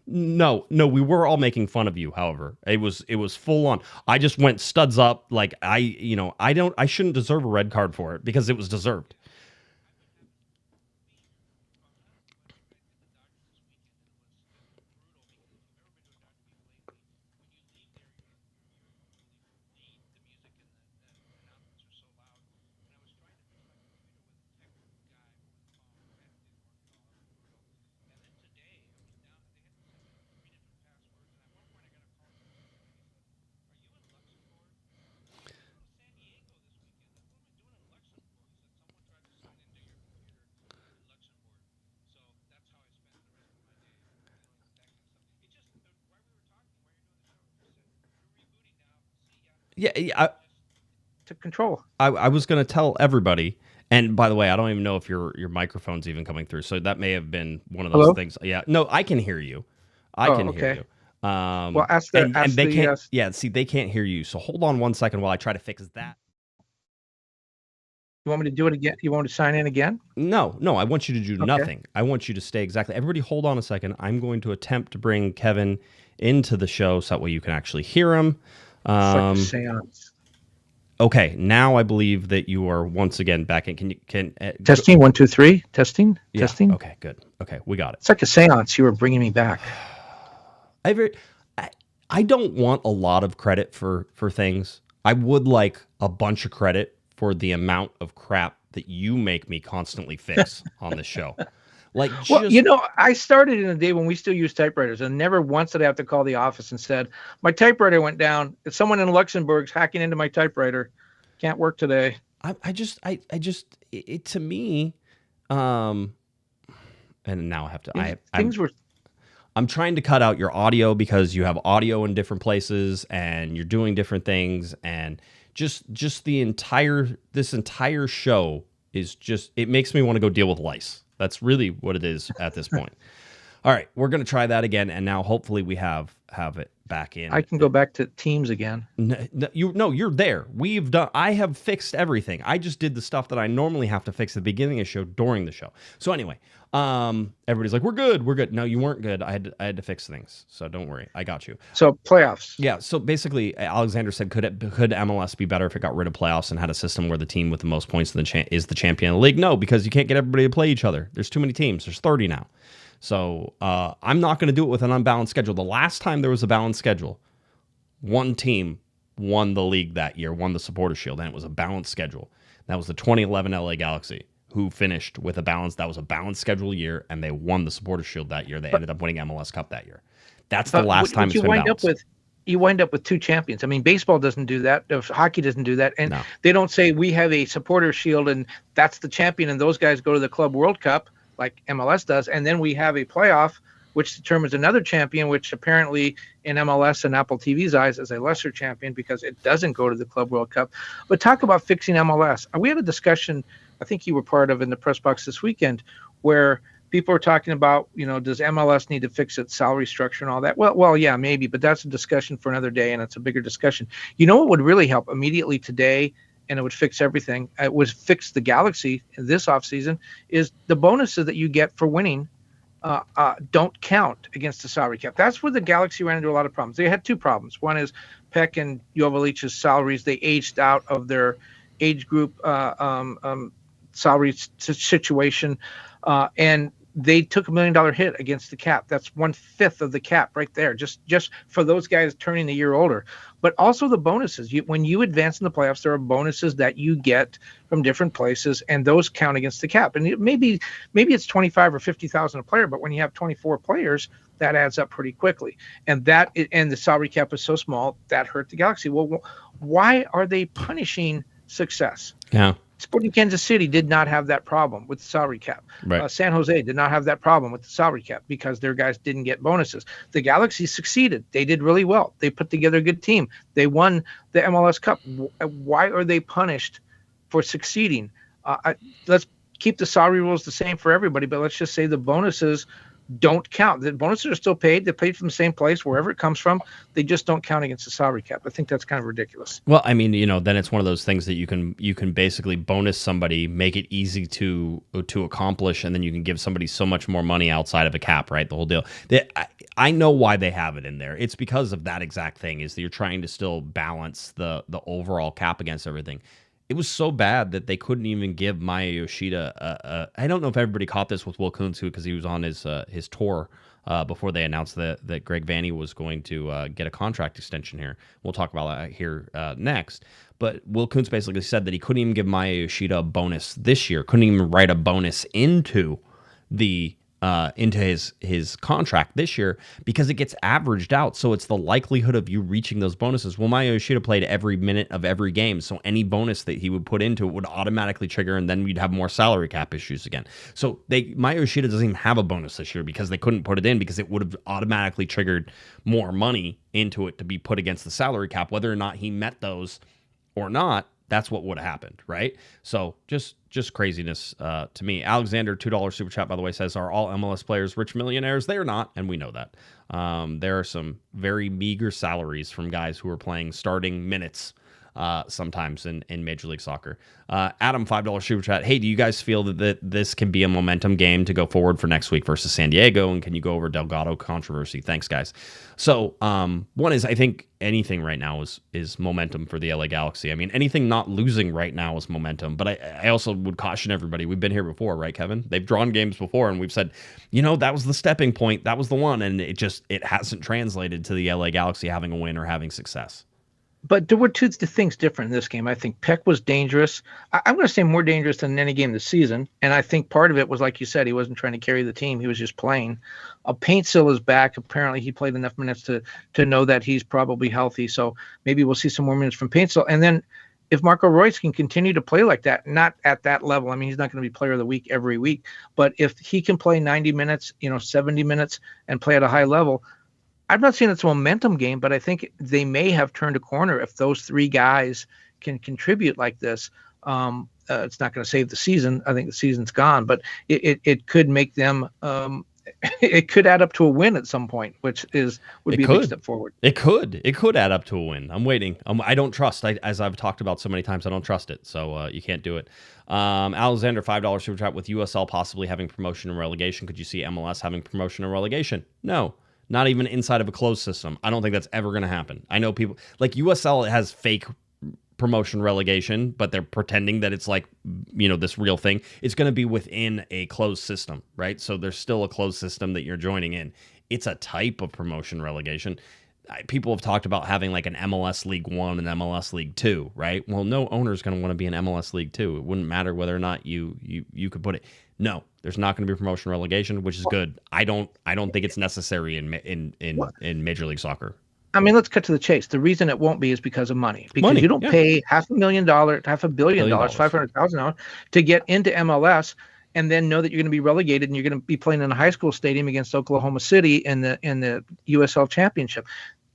no. We were all making fun of you. However, it was full on. I just went studs up. Like I shouldn't deserve a red card for it because it was deserved. Yeah. to control. I was going to tell everybody. And by the way, I don't even know if your microphone's even coming through. So that may have been one of those Hello? things. Yeah. No, I can hear you. I can hear Okay. you. Well, ask the and they can't. yes. Yeah. See, they can't hear you. So hold on one second while I try to fix that. You want me to do it again? You want me to sign in again? No. I want you to do Okay. nothing. I want you to stay exactly. Everybody, hold on a second. I'm going to attempt to bring Kevin into the show so that way you can actually hear him. It's like a seance. Okay, now I believe that you are once again back in. Can Testing 1 2 3. Testing. yeah, Testing. Okay, good. Okay, we got it. It's like a seance. You were bringing me back. I don't want a lot of credit for things. I would like a bunch of credit for the amount of crap that you make me constantly fix on this show. Like, Well, I started in a day when we still used typewriters, and never once did I have to call the office and said, my typewriter went down. It's someone in Luxembourg's hacking into my typewriter. Can't work today. It to me, and now I have to. I'm trying to cut out your audio because you have audio in different places and you're doing different things, and just this entire show is just, it makes me want to go deal with lice. That's really what it is at this point. All right, we're going to try that again, and now hopefully we have it back in. I can go back to Teams again. You're there. I have fixed everything. I just did the stuff that I normally have to fix at the beginning of the show during the show. So anyway, everybody's like, we're good. No, you weren't good. I had to fix things. So don't worry. I got you. So playoffs. Yeah. So basically, Alexander said, could MLS be better if it got rid of playoffs and had a system where the team with the most points is the champion of the league? No, because you can't get everybody to play each other. There's too many teams. There's 30 now. So I'm not going to do it with an unbalanced schedule. The last time there was a balanced schedule, one team won the league that year, won the Supporters Shield, and it was a balanced schedule. That was the 2011 LA Galaxy, who finished with a balanced schedule year, and they won the Supporters Shield that year. They ended up winning MLS Cup that year. That's the last time it's been balanced. You wind up with two champions. I mean, baseball doesn't do that. Hockey doesn't do that. And They don't say we have a Supporters Shield and that's the champion, and those guys go to the Club World Cup like MLS does, and then we have a playoff which determines another champion, which apparently in MLS and Apple TV's eyes is a lesser champion because it doesn't go to the Club World Cup. But talk about fixing MLS. We had a discussion, I think you were part of in the press box this weekend, where people are talking about, does MLS need to fix its salary structure and all that? Well, yeah, maybe, but that's a discussion for another day, and it's a bigger discussion. You know what would really help immediately today, and it would fix everything, it would fix the Galaxy in this offseason, is the bonuses that you get for winning don't count against the salary cap. That's where the Galaxy ran into a lot of problems. They had two problems. One is Peck and Jovovic's salaries. They aged out of their age group salary situation, and they took $1 million hit against the cap. That's 1/5 of the cap right there, just for those guys turning a year older. But also the bonuses. When you advance in the playoffs, there are bonuses that you get from different places, and those count against the cap. And maybe it's 25 or 50,000 a player, but when you have 24 players, that adds up pretty quickly. And the salary cap is so small that hurt the Galaxy. Well, why are they punishing success? Yeah. Sporting Kansas City did not have that problem with the salary cap. Right. San Jose did not have that problem with the salary cap because their guys didn't get bonuses. The Galaxy succeeded. They did really well. They put together a good team. They won the MLS Cup. Why are they punished for succeeding? Let's keep the salary rules the same for everybody, but let's just say the bonuses don't count. The bonuses are still paid. They're paid from the same place, wherever it comes from. They just don't count against the salary cap. I think that's kind of ridiculous. Well, I mean, then it's one of those things that you can basically bonus somebody, make it easy to accomplish, and then you can give somebody so much more money outside of a cap, right? The whole deal. I know why they have it in there. It's because of that exact thing, is that you're trying to still balance the overall cap against everything. It was so bad that they couldn't even give Maya Yoshida I don't know if everybody caught this with Will Kuntz, because he was on his tour before they announced that Greg Vanney was going to get a contract extension here. We'll talk about that here next. But Will Kuntz basically said that he couldn't even give Maya Yoshida a bonus this year, couldn't even write a bonus into his contract this year, because it gets averaged out. So it's the likelihood of you reaching those bonuses. Well, Maya Yoshida played every minute of every game, so any bonus that he would put into it would automatically trigger, and then we'd have more salary cap issues again. So Maya Yoshida doesn't even have a bonus this year because they couldn't put it in, because it would have automatically triggered more money into it to be put against the salary cap. Whether or not he met those or not, That's what would have happened, right? So just craziness to me. Alexander, $2 super chat, by the way, says, are all MLS players rich millionaires? They are not, and we know that. There are some very meager salaries from guys who are playing starting minutes sometimes in Major League Soccer. Adam, $5 super chat. Hey, do you guys feel that this can be a momentum game to go forward for next week versus San Diego? And can you go over Delgado controversy? Thanks, guys. So one is, I think anything right now is momentum for the LA Galaxy. I mean, anything not losing right now is momentum. But I also would caution everybody. We've been here before, right, Kevin? They've drawn games before, and we've said, that was the stepping point. That was the one. And it hasn't translated to the LA Galaxy having a win or having success. But there were two things different in this game. I think Peck was dangerous. I'm going to say more dangerous than any game this season. And I think part of it was, like you said, he wasn't trying to carry the team. He was just playing. Paintsil is back. Apparently, he played enough minutes to know that he's probably healthy. So maybe we'll see some more minutes from Paintsil. And then if Marco Reus can continue to play like that, not at that level, I mean, he's not going to be player of the week every week. But if he can play 90 minutes, 70 minutes and play at a high level, I'm not saying it's a momentum game, but I think they may have turned a corner if those three guys can contribute like this. It's not going to save the season. I think the season's gone, but it could make them. It could add up to a win at some point, which would be a big step forward. It could add up to a win. I'm waiting. I don't trust. As I've talked about so many times, I don't trust it. So you can't do it. Alexander, $5 super chat. With USL possibly having promotion and relegation, could you see MLS having promotion and relegation? No. Not even inside of a closed system. I don't think that's ever going to happen. I know people like USL has fake promotion relegation, but they're pretending that it's like, this real thing. It's going to be within a closed system, right? So there's still a closed system that you're joining in. It's a type of promotion relegation. People have talked about having like an MLS League 1 and MLS League 2, right? Well, no owner is going to want to be an MLS League 2. It wouldn't matter whether or not you could put it. No, there's not going to be promotion relegation, which is good. I don't think it's necessary in Major League Soccer. I mean, let's cut to the chase. The reason it won't be is because of money. Because you don't pay $500,000, $500 million, $500,000 to get into MLS and then know that you're going to be relegated and you're going to be playing in a high school stadium against Oklahoma City in the USL Championship.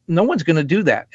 No one's going to do that.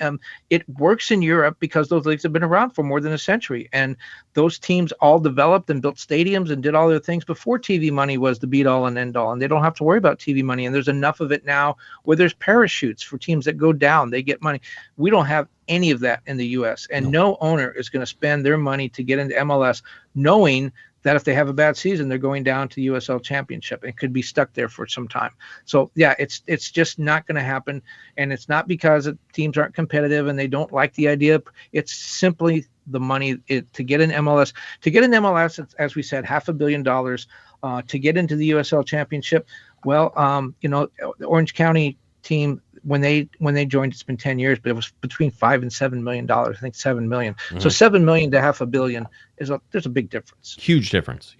It works in Europe because those leagues have been around for more than a century. And those teams all developed and built stadiums and did all their things before TV money was the be-all and end-all. And they don't have to worry about TV money. And there's enough of it now where there's parachutes for teams that go down. They get money. We don't have any of that in the U.S. And no owner is going to spend their money to get into MLS knowing that if they have a bad season, they're going down to the USL Championship and could be stuck there for some time. So, yeah, it's just not going to happen. And it's not because teams aren't competitive and they don't like the idea. It's simply the money to get in MLS. To get in MLS, it's, as we said, $500 million. To get into the USL Championship, well, the Orange County team, when they joined, it's been 10 years, but it was between $5 and $7 million. I think $7 million. Mm-hmm. So $7 million to $500 million there's a big difference. Huge difference.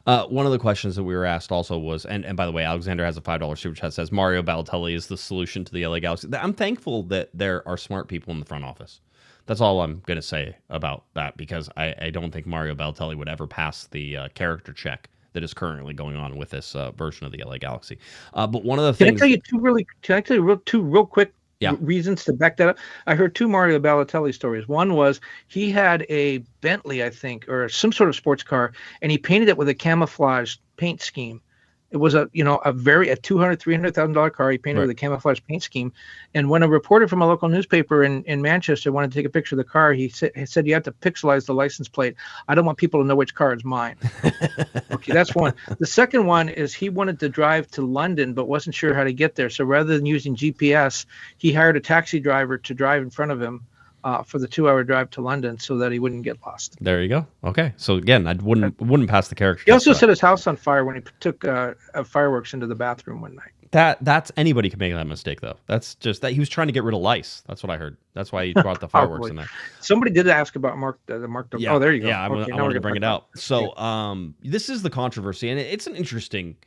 One of the questions that we were asked also was, and by the way, Alexander has a $5 super chat, says Mario Balotelli is the solution to the LA Galaxy. I'm thankful that there are smart people in the front office. That's all I'm going to say about that, because I don't think Mario Balotelli would ever pass the character check that is currently going on with this version of the LA Galaxy. But one of the things... Can I tell you two real quick reasons to back that up? I heard two Mario Balotelli stories. One was he had a Bentley, I think, or some sort of sports car, and he painted it with a camouflage paint scheme. It was a $200,000, $300,000 car. He painted with a camouflage paint scheme. And when a reporter from a local newspaper in Manchester wanted to take a picture of the car, he said you have to pixelize the license plate. I don't want people to know which car is mine. Okay, that's one. The second one is he wanted to drive to London but wasn't sure how to get there. So rather than using GPS, he hired a taxi driver to drive in front of him for the 2-hour drive to London so that he wouldn't get lost. There you go. Okay. So again, I wouldn't pass the character. He also set his house on fire when he took fireworks into the bathroom one night. That's anybody could make that mistake, though. That's just that he was trying to get rid of lice. That's what I heard. That's why he brought the fireworks in there. Somebody did ask about Mark. Yeah. Oh, there you go. Yeah, I wanted to bring it out. So this is the controversy, and it's an interesting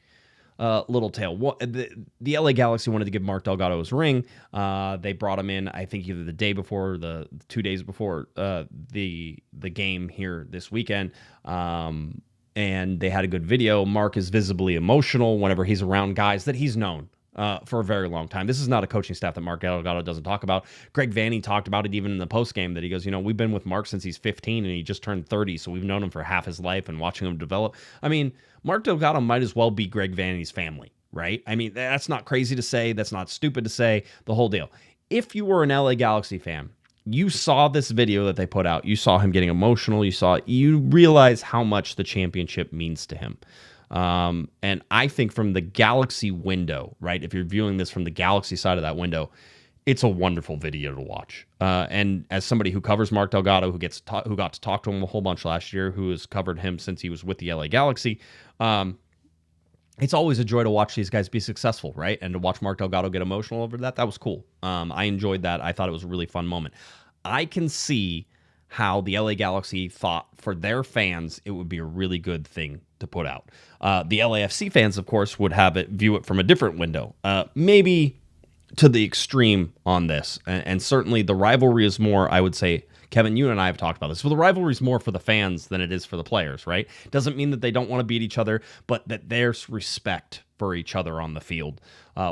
little tale. The LA Galaxy wanted to give Mark Delgado his ring. They brought him in, I think, either the day before or the 2 days before the game here this weekend. And they had a good video. Mark is visibly emotional whenever he's around guys that he's known. for a very long time. This is not a coaching staff that Mark Delgado doesn't talk about. Greg Vanney talked about it even in the post game, that he goes, we've been with Mark since he's 15 and he just turned 30, so we've known him for half his life and watching him develop. I mean, Mark Delgado might as well be Greg Vanney's family, right? I mean, that's not crazy to say. That's not stupid to say. The whole deal. If you were an LA Galaxy fan, you saw this video that they put out. You saw him getting emotional. You realize how much the championship means to him. And I think from the Galaxy window, right, if you're viewing this from the Galaxy side of that window, it's a wonderful video to watch. And as somebody who covers Mark Delgado, who got to talk to him a whole bunch last year, who has covered him since he was with the LA Galaxy, it's always a joy to watch these guys be successful, right? And to watch Mark Delgado get emotional over that was cool. I enjoyed that. I thought it was a really fun moment. I can see how the LA Galaxy thought for their fans it would be a really good thing to put out. The LAFC fans, of course, would view it from a different window, maybe to the extreme on this. And certainly the rivalry is more, I would say, Kevin, you and I have talked about this, but the rivalry is more for the fans than it is for the players, right? Doesn't mean that they don't want to beat each other, but that there's respect for each other on the field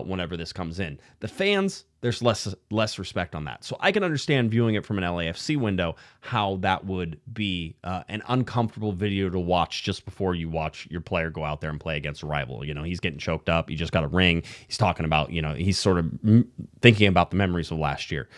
whenever this comes in. The fans, there's less respect on that. So I can understand viewing it from an LAFC window, how that would be an uncomfortable video to watch just before you watch your player go out there and play against a rival. He's getting choked up. He just got a ring. He's talking about, he's sort of thinking about the memories of last year.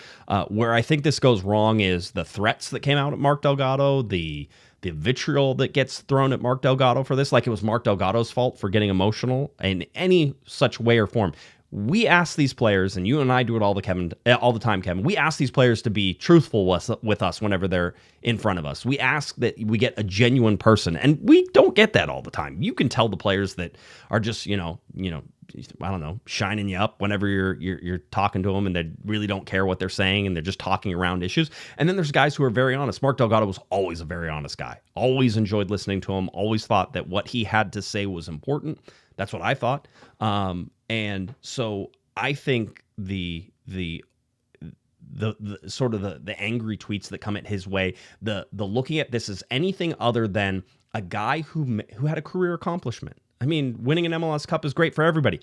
Where I think this goes wrong is the threats that came out at Mark Delgado, the vitriol that gets thrown at Mark Delgado for this, like it was Mark Delgado's fault for getting emotional in any such way or form. We ask these players, and you and I do it all the time, Kevin. We ask these players to be truthful with us whenever they're in front of us. We ask that we get a genuine person, and we don't get that all the time. You can tell the players that are just, I don't know, shining you up whenever you're talking to them, and they really don't care what they're saying, and they're just talking around issues. And then there's guys who are very honest. Mark Delgado was always a very honest guy. Always enjoyed listening to him. Always thought that what he had to say was important. That's what I thought. And so I think the sort of the angry tweets that come at his way, the looking at this as anything other than a guy who had a career accomplishment. I mean, winning an MLS Cup is great for everybody.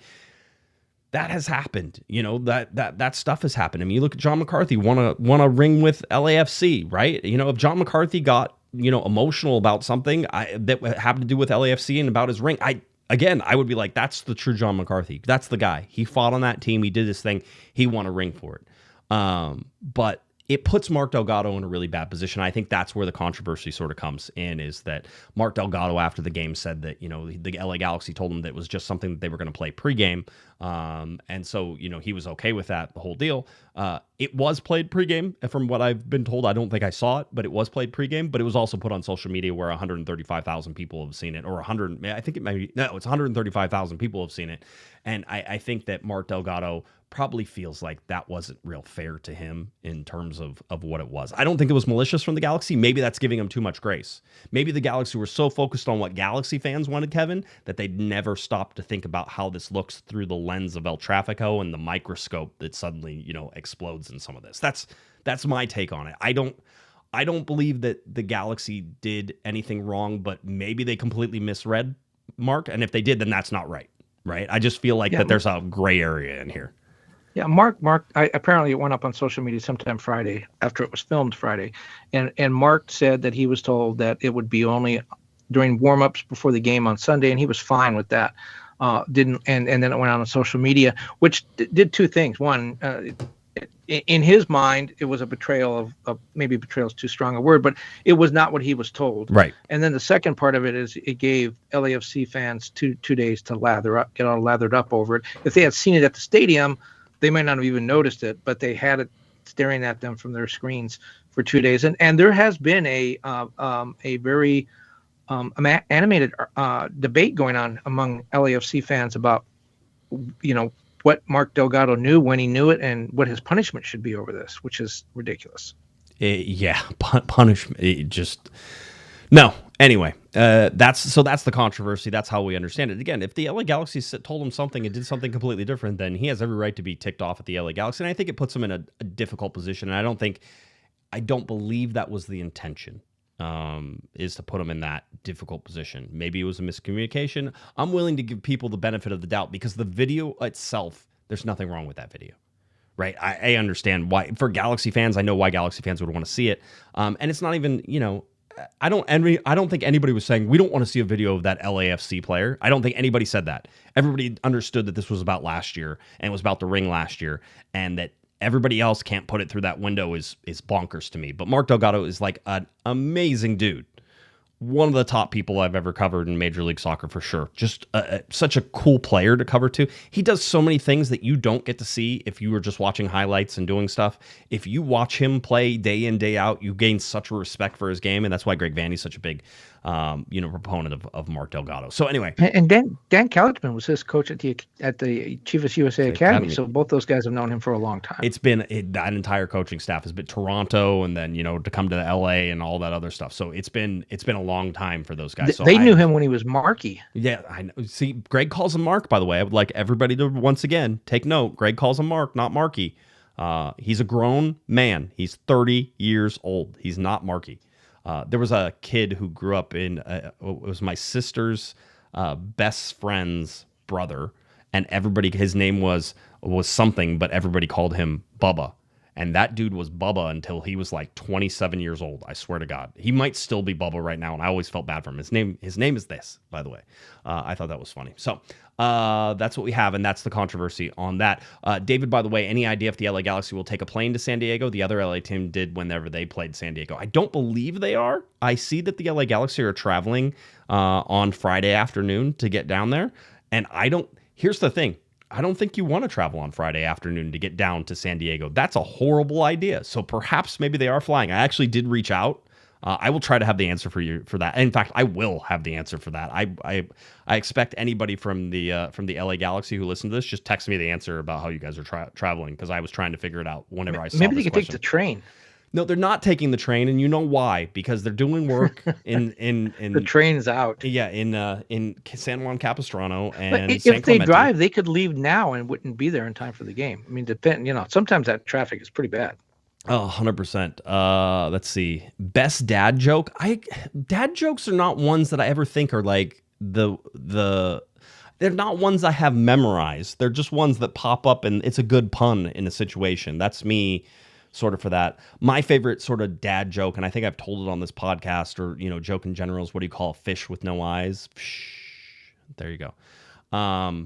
That has happened. That stuff has happened. I mean, you look at John McCarthy, won a ring with LAFC, right? If John McCarthy got, emotional about something that happened to do with LAFC and about his ring, I would be like, that's the true John McCarthy. That's the guy. He fought on that team. He did his thing. He won a ring for it. But it puts Mark Delgado in a really bad position. I think that's where the controversy sort of comes in, is that Mark Delgado after the game said that, the LA Galaxy told him that it was just something that they were going to play pregame. And so, he was okay with that, the whole deal. It was played pregame. From what I've been told, I don't think I saw it, but it was played pregame, but it was also put on social media where 135,000 people have seen it, or 135,000 people have seen it. And I think that Mark Delgado probably feels like that wasn't real fair to him in terms of what it was. I don't think it was malicious from the Galaxy. Maybe that's giving him too much grace. Maybe the Galaxy were so focused on what Galaxy fans wanted, Kevin, that they'd never stopped to think about how this looks through the lens of El Trafico and the microscope that suddenly, explodes in some of this. That's my take on it. I don't believe that the Galaxy did anything wrong, but maybe they completely misread Mark. And if they did, then that's not right. Right? I just feel like that there's a gray area in here. Yeah, Mark. Apparently it went up on social media sometime Friday after it was filmed Friday, and Mark said that he was told that it would be only during warm-ups before the game on Sunday, and he was fine with that. And then it went out on social media, which did two things. One, in his mind, it was a betrayal of maybe betrayal is too strong a word, but it was not what he was told. Right. And then the second part of it is it gave LAFC fans two days to lather up, get all lathered up over it. If they had seen it at the stadium, they might not have even noticed it, but they had it staring at them from their screens for 2 days. And there has been a very animated debate going on among LAFC fans about, what Mark Delgado knew when he knew it and what his punishment should be over this, which is ridiculous. Punishment. No. Anyway, that's the controversy. That's how we understand it. Again, if the LA Galaxy told him something and did something completely different, then he has every right to be ticked off at the LA Galaxy. And I think it puts him in a difficult position. And I don't believe that was the intention, is to put him in that difficult position. Maybe it was a miscommunication. I'm willing to give people the benefit of the doubt because the video itself There's nothing wrong with that video. Right, I understand why. For Galaxy fans, I know why Galaxy fans would want to see it, and it's not even, I don't think anybody was saying we don't want to see a video of that LAFC player. I don't think anybody said that. Everybody understood that this was about last year and it was about the ring last year, and that everybody else can't put it through that window is bonkers to me. But Mark Delgado is like an amazing dude. One of the top people I've ever covered in Major League Soccer for sure. Just such a cool player to cover too. He does so many things that you don't get to see if you were just watching highlights and doing stuff. If you watch him play day in, day out, you gain such a respect for his game, and that's why Greg Vanney is such a big proponent of Mark Delgado. So anyway. And Dan Couchman was his coach at the Chivas USA Academy. So both those guys have known him for a long time. It's been that entire coaching staff has been Toronto, and then to come to LA and all that other stuff. So it's been a long time for those guys. So they knew him when he was Marky. Yeah, I know. See, Greg calls him Mark, by the way. I would like everybody to once again take note. Greg calls him Mark, not Marky. He's a grown man. He's 30 years old. He's not Marky. There was a kid who grew up in, it was my sister's best friend's brother, and his name was something, but everybody called him Bubba. And that dude was Bubba until he was like 27 years old. I swear to God. He might still be Bubba right now, and I always felt bad for him. His name is this, by the way. I thought that was funny. So that's what we have, and that's the controversy on that. David, by the way, any idea if the LA Galaxy will take a plane to San Diego? The other LA team did whenever they played San Diego. I don't believe they are. I see that the LA Galaxy are traveling on Friday afternoon to get down there, and here's the thing. I don't think you want to travel on Friday afternoon to get down to San Diego. That's a horrible idea. So perhaps maybe they are flying. I actually did reach out. I will try to have the answer for you for that. In fact, I will have the answer for that. I expect anybody from the LA Galaxy who listened to this, just text me the answer about how you guys are traveling, because I was trying to figure it out whenever I saw maybe this they could question. take the train. No, they're not taking the train, and you know why? Because they're doing work in the train's out. Yeah, in San Juan Capistrano and if San they Clemente. drive, they could leave now and wouldn't be there in time for the game. I mean, sometimes that traffic is pretty bad. Oh, 100%. Let's see. Best dad joke. Dad jokes are not ones that I ever think are like they're not ones I have memorized. They're just ones that pop up and it's a good pun in a situation. That's me sort of for that. My favorite sort of dad joke, and I think I've told it on this podcast, or joke in general, is what do you call a fish with no eyes? There you go. How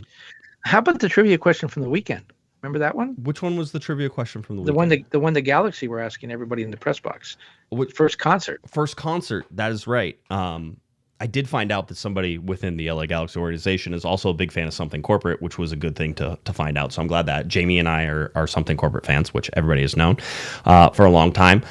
about the trivia question from the weekend? Remember that one? Which one was the trivia question from the weekend? The one the Galaxy were asking everybody in the press box. First concert. First concert. That is right. I did find out that somebody within the LA Galaxy organization is also a big fan of Something Corporate, which was a good thing to find out. So I'm glad that Jamie and I are Something Corporate fans, which everybody has known for a long time.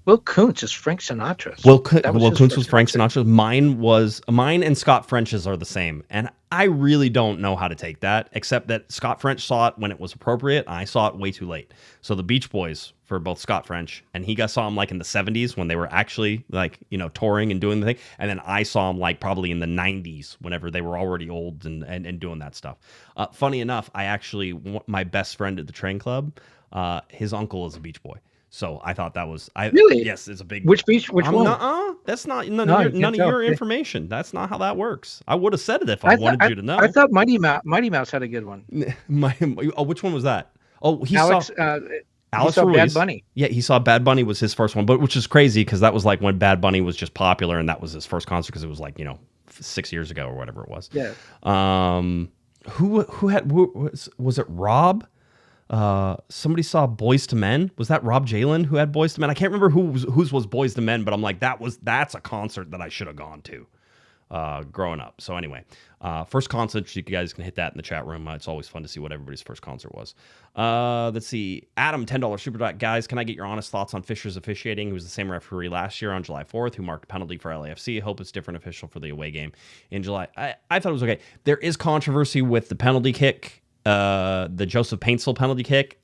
Will Kuntz is Frank Sinatra. Will Kuntz was Frank Sinatra. Mine and Scott French's are the same. And I really don't know how to take that, except that Scott French saw it when it was appropriate. I saw it way too late. So the Beach Boys for both Scott French, and he saw him like in the 70s when they were actually like, touring and doing the thing. And then I saw him like probably in the 90s whenever they were already old and doing that stuff. Funny enough, my best friend at the train club, his uncle is a Beach Boy. So I thought that was really? Yes, it's a big. Which one? That's not none of your information. That's not how that works. I would have said it if I wanted you to know. I thought Mighty Mouse had a good one. Which one was that? Oh, Alex saw Ruiz. Bad Bunny. Yeah, he saw Bad Bunny was his first one, but which is crazy because that was like when Bad Bunny was just popular, and that was his first concert because it was like 6 years ago or whatever it was. Yeah. Was it Rob? Somebody saw Boys to Men. Was that Rob Jalen who had Boys to Men? I can't remember whose was Boys to Men, but I'm like, that's a concert that I should have gone to growing up. So anyway, first concert, you guys can hit that in the chat room. It's always fun to see what everybody's first concert was. Let's see. Adam, $10 super chat. Guys, can I get your honest thoughts on Fisher's officiating, who was the same referee last year on July 4th, who marked a penalty for LAFC? Hope it's different official for the away game in July. I thought it was okay. There is controversy with the penalty kick. The Joseph Paintsel penalty kick.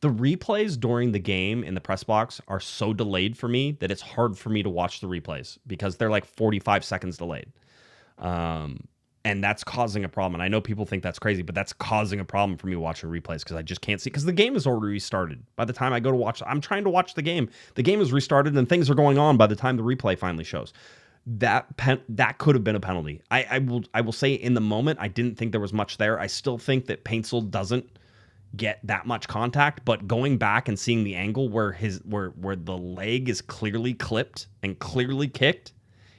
The replays during the game in the press box are so delayed for me that it's hard for me to watch the replays because they're like 45 seconds delayed. And that's causing a problem. And I know people think that's crazy, but that's causing a problem for me watching replays because I just can't see, because the game is already restarted. By the time I go to watch, I'm trying to watch the game. The game is restarted and things are going on by the time the replay finally shows. that could have been a penalty. I will say in the moment, I didn't think there was much there. I still think that Paintsel doesn't get that much contact, but going back and seeing the angle where the leg is clearly clipped and clearly kicked,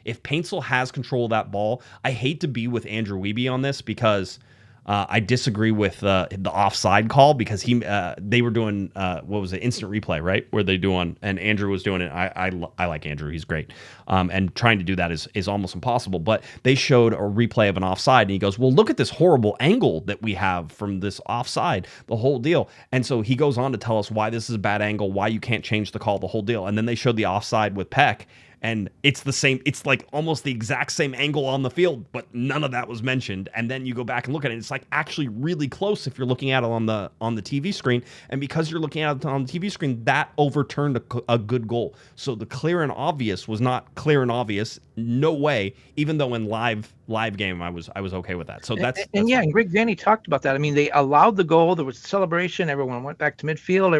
if Paintsel has control of that ball, I hate to be with Andrew Wiebe on this because I disagree with the offside call because they were doing what was it, instant replay, right? Where they doing, and Andrew was doing it. I like Andrew, he's great, and trying to do that is almost impossible. But they showed a replay of an offside, and he goes, "Well, look at this horrible angle that we have from this offside, the whole deal." And so he goes on to tell us why this is a bad angle, why you can't change the call, the whole deal. And then they showed the offside with Peck. And it's the same, it's like almost the exact same angle on the field, but none of that was mentioned. And then you go back and look at it, it's like actually really close if you're looking at it on the TV screen. And because you're looking at it on the TV screen, that overturned a good goal. So the clear and obvious was not clear and obvious, no way, even though in live game I was okay with that. So that's and Greg Vanney talked about that. I mean, they allowed the goal, there was celebration, everyone went back to midfield,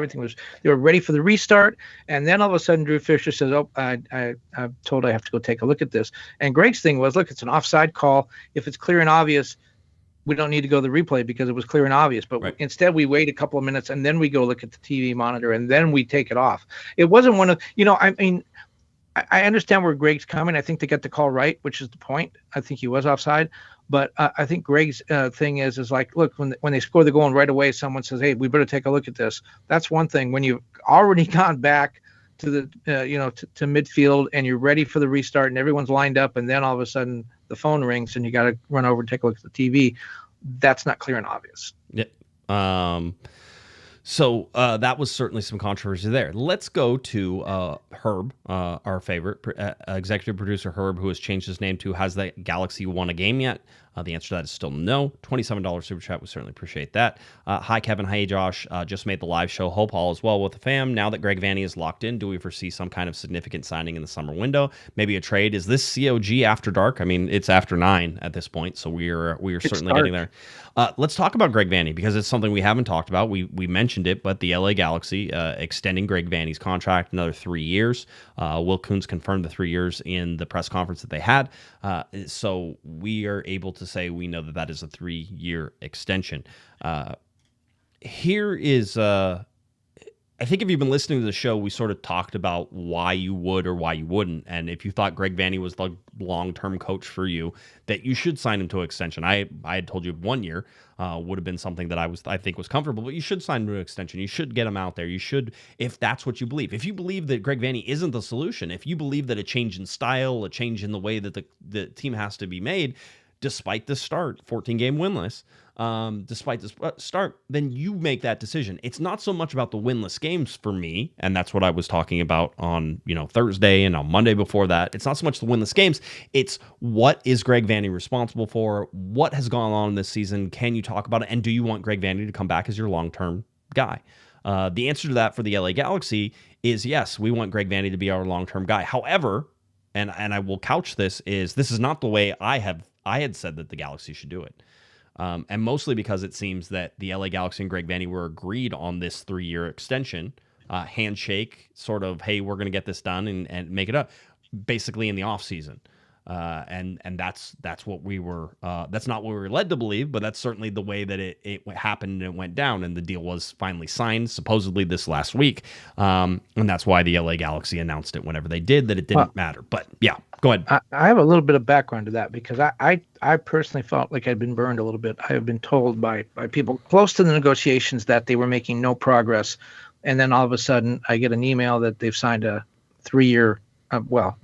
they were ready for the restart, and then all of a sudden Drew Fisher says, "Oh, I'm told I have to go take a look at this." And Greg's thing was, look, it's an offside call. If it's clear and obvious, we don't need to go to the replay because it was clear and obvious. But right. Instead, we wait a couple of minutes and then we go look at the TV monitor and then we take it off. It wasn't one of, I mean, I understand where Greg's coming. I think they get the call right, which is the point. I think he was offside. But I think Greg's thing is like, look, when they score the goal and right away someone says, "Hey, we better take a look at this." That's one thing. When you've already gone back to the to midfield and you're ready for the restart and everyone's lined up and then all of a sudden the phone rings and you got to run over and take a look at the TV, that's not clear and obvious. Yeah. So that was certainly some controversy there. Let's go to Herb, our favorite executive producer, Herb, who has changed his name to "Has the Galaxy won a game yet?" The answer to that is still no. $27 super chat. We certainly appreciate that. Hi, Kevin. Hi, Josh. Just made the live show. Hope all is well with the fam. Now that Greg Vanney is locked in, do we foresee some kind of significant signing in the summer window? Maybe a trade? Is this COG after dark? I mean, it's after 9 at this point, so we are certainly getting there. Let's talk about Greg Vanney because it's something we haven't talked about. We mentioned it, but the LA Galaxy extending Greg Vanney's contract another 3 years. Will Kuntz confirmed the 3 years in the press conference that they had. So we are able to say we know that is a 3-year extension. Here is, I think if you've been listening to the show, we sort of talked about why you would or why you wouldn't. And if you thought Greg Vanney was the long-term coach for you, that you should sign him to an extension. I had told you 1 year would have been something that I think was comfortable, but you should sign him to an extension. You should get him out there. You should, if that's what you believe. If you believe that Greg Vanney isn't the solution, if you believe that a change in style, a change in the way that the team has to be made, despite the start, 14-game winless, despite this start, then you make that decision. It's not so much about the winless games for me, and that's what I was talking about on Thursday and on Monday before that. It's not so much the winless games. It's what is Greg Vanney responsible for? What has gone on this season? Can you talk about it? And do you want Greg Vanney to come back as your long-term guy? The answer to that for the LA Galaxy is yes, we want Greg Vanney to be our long-term guy. However, and I will couch this is not the way I had said that the Galaxy should do it. And mostly because it seems that the LA Galaxy and Greg Vanney were agreed on this 3-year extension, handshake, sort of, hey, we're going to get this done and make it up, basically in the offseason. And that's what we were, that's not what we were led to believe, but that's certainly the way that it happened and it went down. And the deal was finally signed, supposedly this last week. And that's why the LA Galaxy announced it whenever they did, that it didn't matter. But yeah, go ahead. I have a little bit of background to that because I personally felt like I'd been burned a little bit. I have been told by people close to the negotiations that they were making no progress. And then all of a sudden I get an email that they've signed a 3-year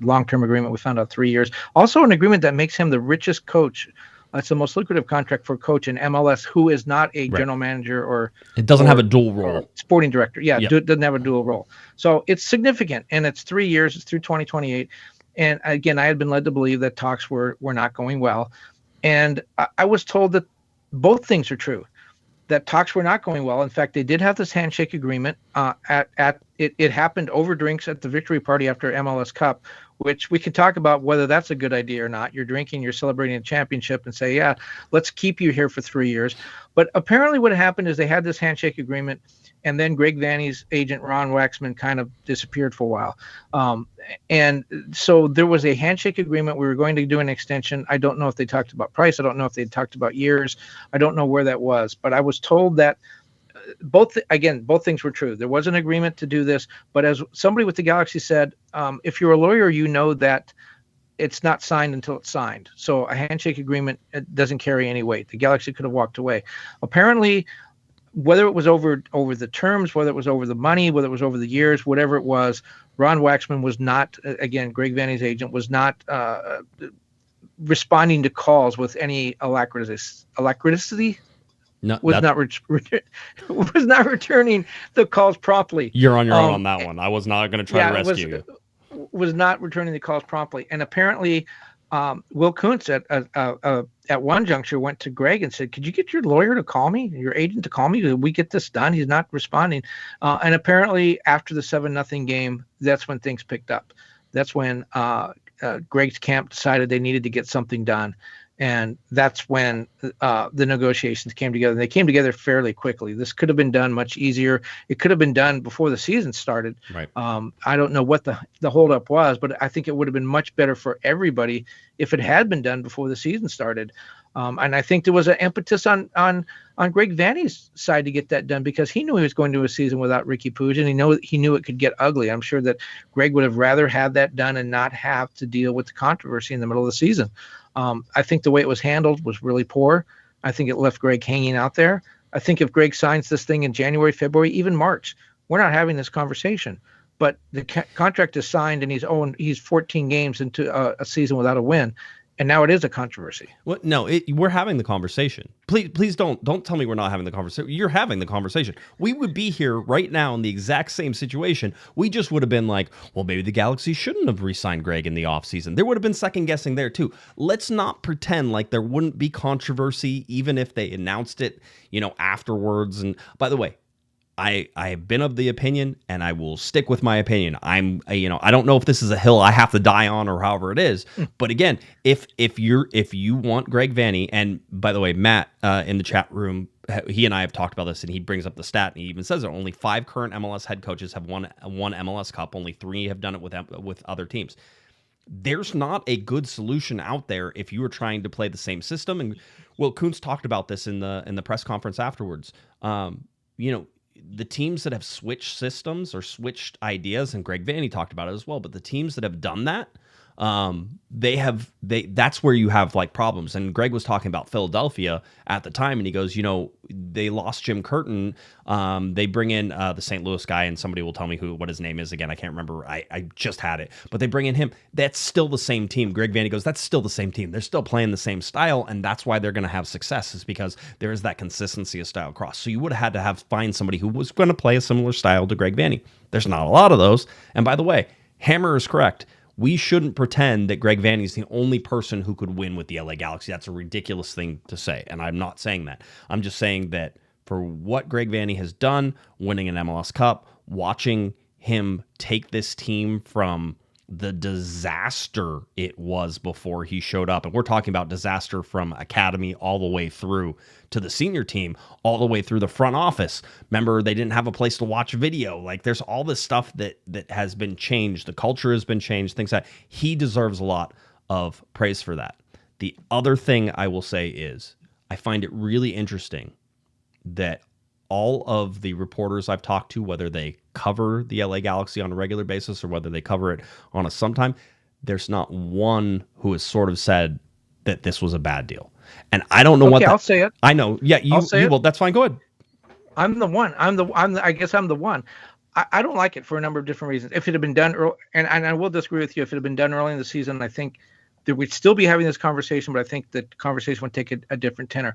long-term agreement. We found out 3 years. Also an agreement that makes him the richest coach. It's the most lucrative contract for a coach in MLS who is not a general manager or... It doesn't have a dual role. Sporting director. Yeah, yep. Doesn't have a dual role. So it's significant, and it's 3 years. It's through 2028. And again, I had been led to believe that talks were not going well. And I was told that both things are true, that talks were not going well. In fact, they did have this handshake agreement. It happened over drinks at the victory party after MLS Cup, which we could talk about whether that's a good idea or not. You're drinking, you're celebrating a championship, and say, yeah, let's keep you here for 3 years. But apparently what happened is they had this handshake agreement, and then Greg Vanney's agent, Ron Waxman, kind of disappeared for a while. And so there was a handshake agreement. We were going to do an extension. I don't know if they talked about price. I don't know if they talked about years. I don't know where that was. But I was told that both things were true. There was an agreement to do this, but as somebody with the Galaxy said, if you're a lawyer, you know that it's not signed until it's signed. So a handshake agreement, it doesn't carry any weight. The Galaxy could have walked away. Apparently, whether it was over the terms, whether it was over the money, whether it was over the years, whatever it was, Ron Waxman was not, again, Greg Vanney's agent, was not responding to calls with any alacrity. No, was not returning the calls promptly. You're on your own on that one. I was not going to try to rescue you. Was not returning the calls promptly, and apparently, Will Kuntz at one juncture went to Greg and said, "Could you get your lawyer to call me, your agent to call me? Did we get this done? He's not responding." And apparently, after the 7-0 game, that's when things picked up. That's when Greg's camp decided they needed to get something done. And that's when the negotiations came together. They came together fairly quickly. This could have been done much easier. It could have been done before the season started. Right. I don't know what the holdup was, but I think it would have been much better for everybody if it had been done before the season started. And I think there was an impetus on Greg Vanney's side to get that done because he knew he was going to a season without Ricky Puig, and he knew it could get ugly. I'm sure that Greg would have rather had that done and not have to deal with the controversy in the middle of the season. I think the way it was handled was really poor. I think it left Greg hanging out there. I think if Greg signs this thing in January, February, even March, we're not having this conversation. But the contract is signed, and he's 14 games into a season without a win, and now it is a controversy. Well, no, we're having the conversation. Please don't tell me we're not having the conversation. You're having the conversation. We would be here right now in the exact same situation. We just would have been like, well, maybe the Galaxy shouldn't have re-signed Greg in the offseason. There would have been second guessing there too. Let's not pretend like there wouldn't be controversy even if they announced it, afterwards. And by the way, I have been of the opinion, and I will stick with my opinion. I don't know if this is a hill I have to die on or however it is. But again, if you want Greg Vanney, and by the way, Matt in the chat room, he and I have talked about this, and he brings up the stat, and he even says that only 5 current MLS head coaches have won one MLS Cup. Only 3 have done it with other teams. There's not a good solution out there if you are trying to play the same system. And Will Kuntz talked about this in the press conference afterwards. The teams that have switched systems or switched ideas, and Greg Vanney talked about it as well, but the teams that have done that, that's where you have like problems. And Greg was talking about Philadelphia at the time, and he goes, they lost Jim Curtin. They bring in the St. Louis guy, and somebody will tell me what his name is again. I can't remember. I just had it, but they bring in him. That's still the same team. Greg Vanney goes, that's still the same team. They're still playing the same style, and that's why they're going to have success, is because there is that consistency of style across. So you would have had to find somebody who was going to play a similar style to Greg Vanney. There's not a lot of those. And by the way, Hammer is correct. We shouldn't pretend that Greg Vanney is the only person who could win with the LA Galaxy. That's a ridiculous thing to say, and I'm not saying that. I'm just saying that for what Greg Vanney has done, winning an MLS Cup, watching him take this team from the disaster it was before he showed up, and we're talking about disaster from academy all the way through to the senior team, all the way through the front office. Remember, they didn't have a place to watch video. Like, there's all this stuff that has been changed. The culture has been changed, things that he deserves a lot of praise for that. The other thing I will say is I find it really interesting that all of the reporters I've talked to, whether they cover the LA Galaxy on a regular basis or whether they cover it on a sometime, there's not one who has sort of said that this was a bad deal. And I don't know I'll say it. I know. Yeah, you will. That's fine. Go ahead. I'm the one. I guess I'm the one. I don't like it for a number of different reasons. If it had been done early, and I will disagree with you, if it had been done early in the season, I think that we'd still be having this conversation, but I think the conversation would take a different tenor.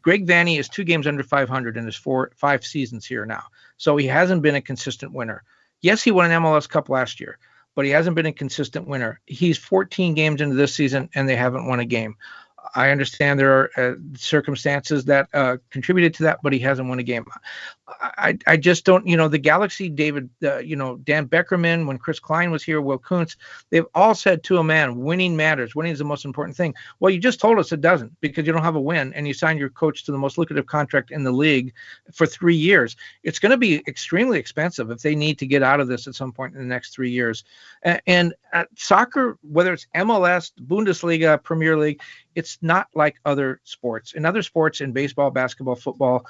Greg Vanney is 2 games under 500 in his 5 seasons here now. So he hasn't been a consistent winner. Yes, he won an MLS Cup last year, but he hasn't been a consistent winner. He's 14 games into this season, and they haven't won a game. I understand there are circumstances that contributed to that, but he hasn't won a game. I just don't, the Galaxy, David, Dan Beckerman, when Chris Klein was here, Will Kuntz, they've all said to a man, winning matters. Winning is the most important thing. Well, you just told us it doesn't, because you don't have a win, and you signed your coach to the most lucrative contract in the league for 3 years. It's going to be extremely expensive if they need to get out of this at some point in the next 3 years. And soccer, whether it's MLS, Bundesliga, Premier League, it's not like other sports. In other sports, in baseball, basketball, football,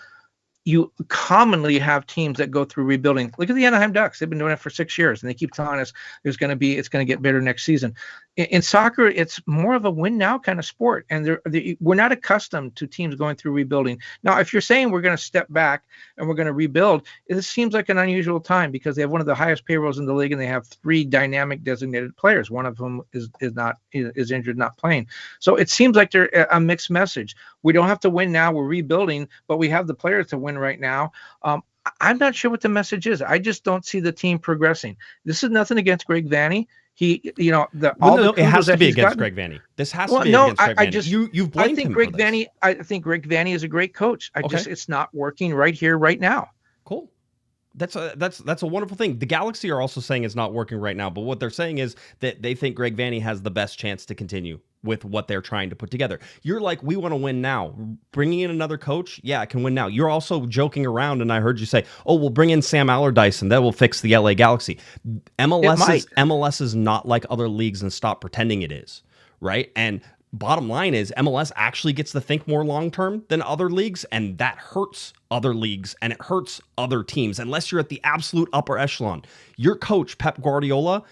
you commonly have teams that go through rebuilding. Look at the Anaheim Ducks. They've been doing it for 6 years, and they keep telling us it's going to get better next season. In soccer, it's more of a win now kind of sport, and we're not accustomed to teams going through rebuilding. Now, if you're saying we're going to step back and we're going to rebuild, it seems like an unusual time, because they have one of the highest payrolls in the league, and they have 3 dynamic designated players. One of whom is injured, not playing. So it seems like they're a mixed message. We don't have to win now. We're rebuilding, but we have the players to win right now. I'm not sure what the message is. I just don't see the team progressing. This is nothing against Greg Vanney. It has to be against Greg Vanney. This has to be against Greg Vanney. You've blamed him for this. I think Greg Vanney is a great coach. It's not working right here, right now. Cool. That's a wonderful thing. The Galaxy are also saying it's not working right now, but what they're saying is that they think Greg Vanney has the best chance to continue with what they're trying to put together. You're like, we want to win now. Bringing in another coach, yeah, I can win now. You're also joking around, and I heard you say, oh, we'll bring in Sam Allardyce, and that will fix the LA Galaxy. MLS is not like other leagues, and stop pretending it is, right? And bottom line is MLS actually gets to think more long-term than other leagues, and that hurts other leagues, and it hurts other teams, unless you're at the absolute upper echelon. Your coach, Pep Guardiola,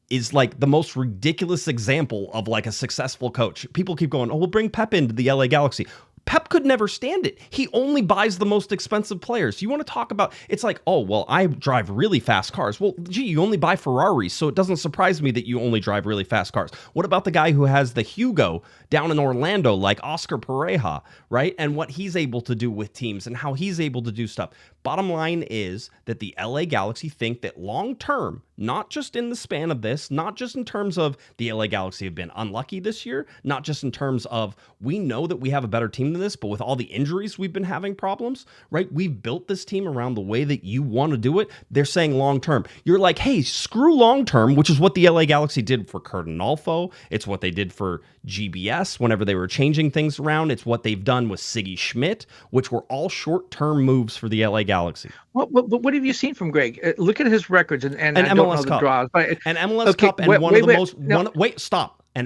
is like the most ridiculous example of like a successful coach. People keep going, oh, we'll bring Pep into the LA Galaxy. Pep could never stand it. He only buys the most expensive players. You want to talk about, it's like, oh, well, I drive really fast cars. Well, gee, you only buy Ferraris, so it doesn't surprise me that you only drive really fast cars. What about the guy who has the Hugo down in Orlando, like Oscar Pereja, right? And what he's able to do with teams and how he's able to do stuff. Bottom line is that the LA Galaxy think that long term, not just in the span of this, not just in terms of the LA Galaxy have been unlucky this year, not just in terms of we know that we have a better team than this, but with all the injuries we've been having problems, right? We've built this team around the way that you want to do it. They're saying long term. You're like, hey, screw long term, which is what the LA Galaxy did for Cardinalfo. It's what they did for GBS whenever they were changing things around. It's what they've done with Siggy Schmidt, which were all short-term moves for the LA Galaxy. What have you seen from Greg? Look at his records and I don't know the draws. But, an MLS Cup and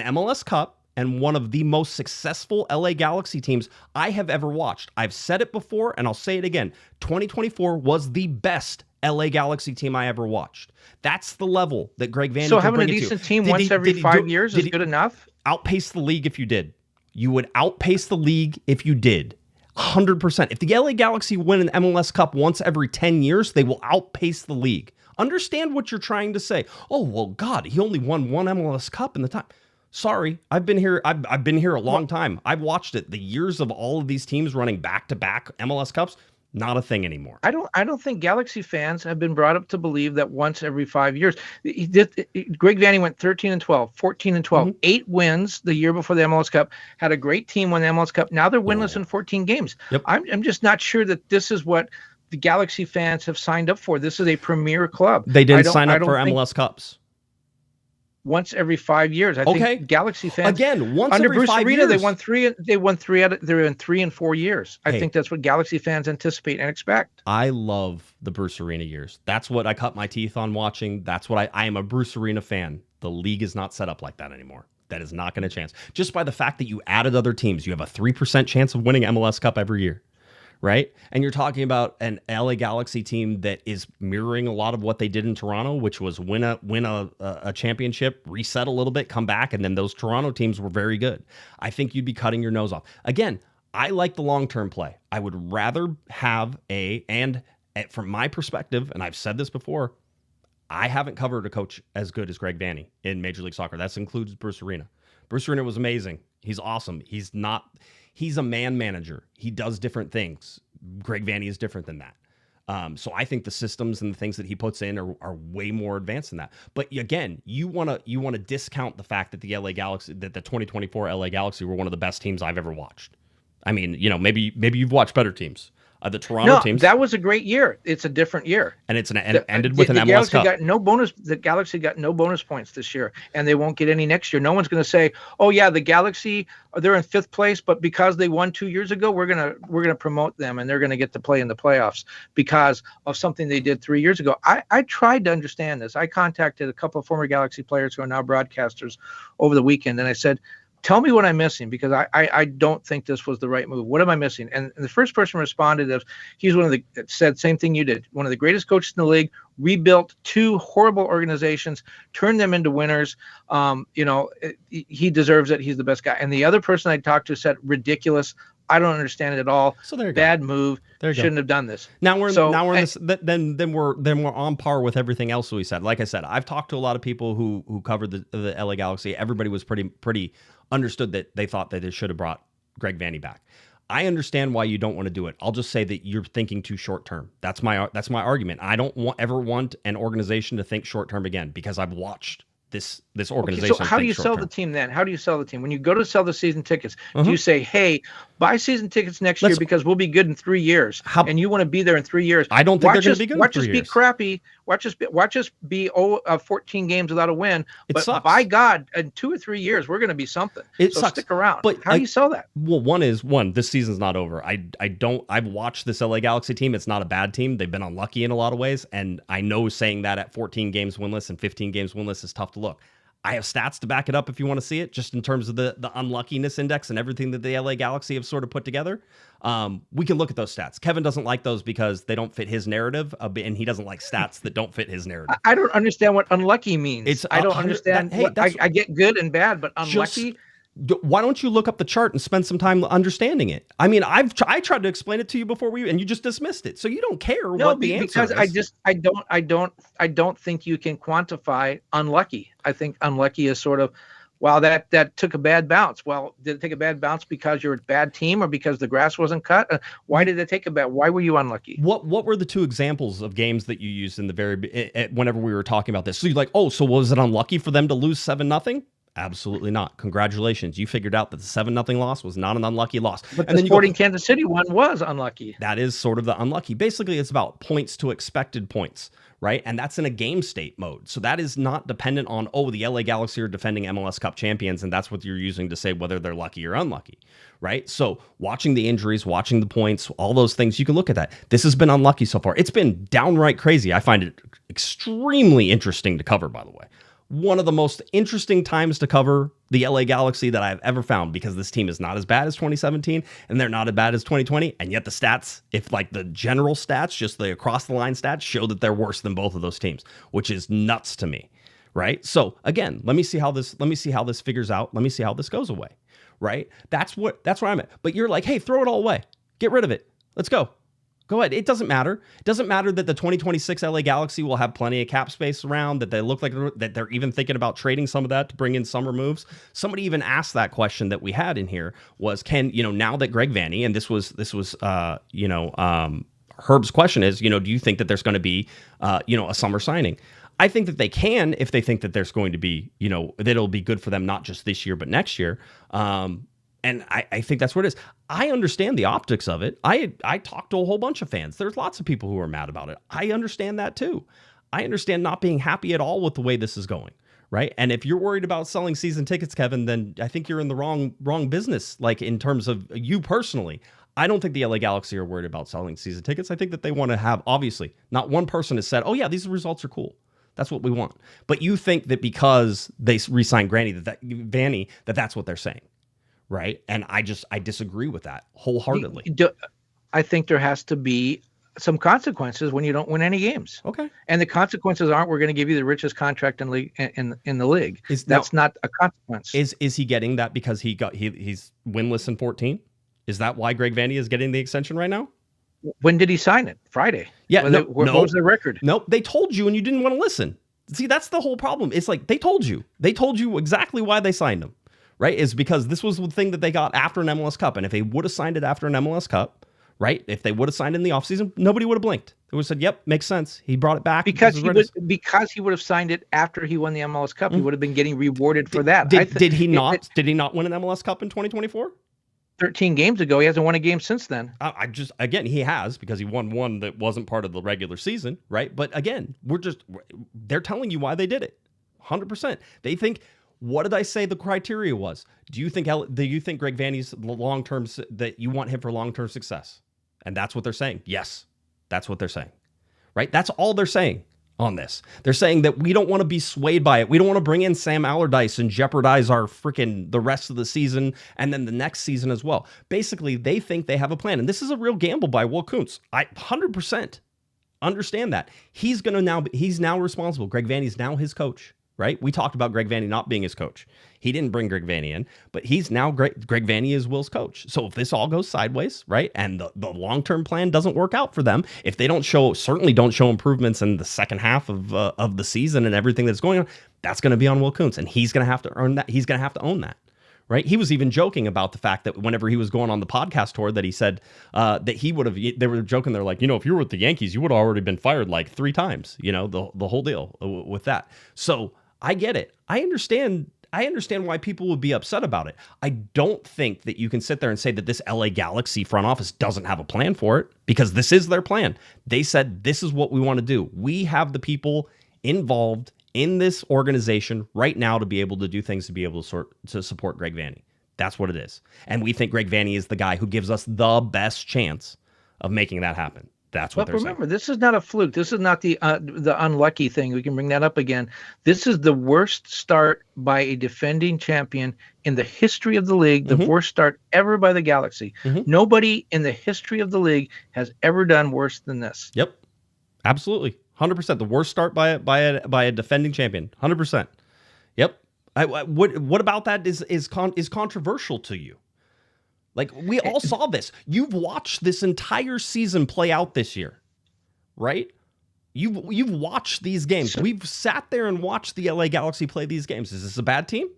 an MLS Cup and one of the most successful LA Galaxy teams I have ever watched. I've said it before and I'll say it again. 2024 was the best LA Galaxy team I ever watched. That's the level that Greg Vanney can bring it to. So having a decent team once every 5 years is good enough? Outpace the league if you did. You would outpace the league if you did. 100%. If the LA Galaxy win an MLS Cup once every 10 years, they will outpace the league. Understand what you're trying to say. Oh, well, God, he only won one MLS Cup in the time. Sorry, I've been here. I've been here a long time. I've watched it. The years of all of these teams running back-to-back MLS Cups, not a thing anymore. I don't think Galaxy fans have been brought up to believe that once every 5 years. Greg Vanney went 13-12, 14-12, mm-hmm. 8 wins the year before the MLS Cup. Had a great team, won the MLS Cup. Now they're winless in 14 games. Yep. I'm just not sure that this is what the Galaxy fans have signed up for. This is a premier club. They didn't sign up for MLS Cups. Once every 5 years, I think Galaxy fans again once under every Bruce 5 Arena years. They won three out of they're in 3 and 4 years. I think that's what Galaxy fans anticipate and expect. I love the Bruce Arena years. That's what I cut my teeth on watching. That's what I am a Bruce Arena fan. The league is not set up like that anymore. That is not going to chance. Just by the fact that you added other teams, you have a 3% chance of winning MLS Cup every year. Right? And you're talking about an LA Galaxy team that is mirroring a lot of what they did in Toronto, which was win a championship, reset a little bit, come back, and then those Toronto teams were very good. I think you'd be cutting your nose off. Again, I like the long-term play. I would rather have from my perspective, and I've said this before, I haven't covered a coach as good as Greg Vanney in Major League Soccer. That includes Bruce Arena. Bruce Arena was amazing. He's awesome. He's a man manager. He does different things. Greg Vanney is different than that. So I think the systems and the things that he puts in are way more advanced than that. But again, you want to discount the fact that the 2024 LA Galaxy were one of the best teams I've ever watched. I mean, maybe you've watched better teams. The Toronto teams. That was a great year. It's a different year. And ended with an MLS Galaxy Cup. Got no bonus. The Galaxy got no bonus points this year, and they won't get any next year. No one's going to say, "Oh yeah, the Galaxy, they're in 5th place, but because they won 2 years ago, we're gonna promote them, and they're going to get to play in the playoffs because of something they did 3 years ago." I tried to understand this. I contacted a couple of former Galaxy players who are now broadcasters over the weekend, and I said, tell me what I'm missing, because I don't think this was the right move. What am I missing? And the first person responded as he's one of the said same thing you did. One of the greatest coaches in the league, rebuilt 2 horrible organizations, turned them into winners. He deserves it. He's the best guy. And the other person I talked to said, ridiculous. I don't understand it at all. So there you Bad go. move. There you Shouldn't go. have done this. Then we're on par with everything else we said. Like I said, I've talked to a lot of people who covered the LA Galaxy. Everybody was pretty understood that they thought that they should have brought Greg Vanney back. I understand why you don't want to do it. I'll just say that you're thinking too short term. That's my argument. I don't ever want an organization to think short term again, because I've watched this organization. Okay, so how do you sell the team then? How do you sell the team? When you go to sell the season tickets, do you say, hey, buy season tickets next year because we'll be good in 3 years, and you want to be there in 3 years? I don't think they're going to be good in 3 years. Watch us be crappy. Watch us be 14 games without a win. But sucks. By God, in 2 or 3 years, we're going to be something. It so sucks. Stick around. But how do you sell that? Well, this season's not over. I've watched this LA Galaxy team. It's not a bad team. They've been unlucky in a lot of ways. And I know saying that at 14 games winless and 15 games winless is tough to look. I have stats to back it up if you want to see it, just in terms of the unluckiness index and everything that the LA Galaxy have sort of put together. We can look at those stats. Kevin doesn't like those because they don't fit his narrative, and he doesn't like stats that don't fit his narrative. I don't understand what unlucky means. I don't understand. I get good and bad, but unlucky. Why don't you look up the chart and spend some time understanding it? I mean, I tried to explain it to you before and you just dismissed it. So you don't care what the answer is. Because I don't think you can quantify unlucky. I think unlucky is sort of, wow, that took a bad bounce. Well, did it take a bad bounce because you're a bad team or because the grass wasn't cut? Why did it take a bad? Why were you unlucky? What were the 2 examples of games that you used in the whenever we were talking about this? So you're like, so was it unlucky for them to lose 7-0? Absolutely not. Congratulations. You figured out that the 7-0 loss was not an unlucky loss. But the Sporting Kansas City one was unlucky. That is sort of the unlucky. Basically, it's about points to expected points, right? And that's in a game state mode. So that is not dependent on, the LA Galaxy are defending MLS Cup champions, and that's what you're using to say whether they're lucky or unlucky, right? So watching the injuries, watching the points, all those things, you can look at that. This has been unlucky so far. It's been downright crazy. I find it extremely interesting to cover, by the way. One of the most interesting times to cover the LA Galaxy that I've ever found, because this team is not as bad as 2017 and they're not as bad as 2020. And yet the stats, if like the general stats, just the across the line stats, show that they're worse than both of those teams, which is nuts to me. Right. So again, let me see how this figures out. Let me see how this goes away. Right. That's where I'm at. But you're like, hey, throw it all away. Get rid of it. Let's go. Go ahead. It doesn't matter. It doesn't matter that the 2026 LA Galaxy will have plenty of cap space around, that they look like that they're even thinking about trading some of that to bring in summer moves. Somebody even asked that question that we had in here was, now that Greg Vanney, and this was Herb's question is, do you think that there's going to be, a summer signing? I think that they can, if they think that there's going to be, that it'll be good for them, not just this year, but next year. And I think that's what it is. I understand the optics of it. I talked to a whole bunch of fans. There's lots of people who are mad about it. I understand that too. I understand not being happy at all with the way this is going, right? And if you're worried about selling season tickets, Kevin, then I think you're in the wrong business, like in terms of you personally. I don't think the LA Galaxy are worried about selling season tickets. I think that they want to have, obviously, not one person has said, oh yeah, these results are cool. That's what we want. But you think that because they re-signed Vanney, that's what they're saying. Right. And I disagree with that wholeheartedly. I think there has to be some consequences when you don't win any games. Okay. And the consequences aren't, we're going to give you the richest contract in the league. That's not a consequence. Is he getting that because he's winless in 14? Is that why Greg Vanney is getting the extension right now? When did he sign it? Friday. Yeah. What was the record? Nope. They told you and you didn't want to listen. See, that's the whole problem. It's like they told you exactly why they signed him. Right, is because this was the thing that they got after an MLS Cup. And if they would have signed it after an MLS Cup, right, if they would have signed in the offseason, nobody would have blinked. They would have said, "Yep, makes sense." He brought it back because it's he would have signed it after he won the MLS Cup. He would have been getting rewarded for that. Did he not? Did he not win an MLS Cup in 2024? 13 games ago, he hasn't won a game since then. Again, he has, because he won one that wasn't part of the regular season, right? But again, they're telling you why they did it. 100%. They think, what did I say the criteria was? Do you think Greg Vanney's long-term, that you want him for long-term success? And that's what they're saying. Yes, that's what they're saying, right? That's all they're saying on this. They're saying that we don't want to be swayed by it. We don't want to bring in Sam Allardyce and jeopardize the rest of the season and then the next season as well. Basically, they think they have a plan. And this is a real gamble by Will Kuntz. I 100% understand that. He's now responsible. Greg Vanney's now his coach, right? We talked about Greg Vanney not being his coach. He didn't bring Greg Vanney in, but he's now Greg Vanney is Will's coach. So if this all goes sideways, right, and the long-term plan doesn't work out for them, if they certainly don't show improvements in the second half of the season and everything that's going on, that's going to be on Will Kuntz, and he's going to have to earn that. He's going to have to own that, right? He was even joking about the fact that whenever he was going on the podcast tour, that he said that he would have. They were joking. They're like, if you were with the Yankees, you would have already been fired like 3 times. The whole deal with that. So I get it. I understand why people would be upset about it. I don't think that you can sit there and say that this LA Galaxy front office doesn't have a plan for it, because this is their plan. They said, this is what we want to do. We have the people involved in this organization right now to be able to do things, to be able to support Greg Vanney. That's what it is. And we think Greg Vanney is the guy who gives us the best chance of making that happen. That's what they're saying. But remember, this is not a fluke. This is not the unlucky thing. We can bring that up again. This is the worst start by a defending champion in the history of the league, the worst start ever by the Galaxy. Nobody in the history of the league has ever done worse than this. Yep, absolutely, 100%. The worst start by a defending champion, 100%. Yep. What about that is controversial to you? Like, we all saw this. You've watched this entire season play out this year, right? You've watched these games. We've sat there and watched the LA Galaxy play these games. Is this a bad team?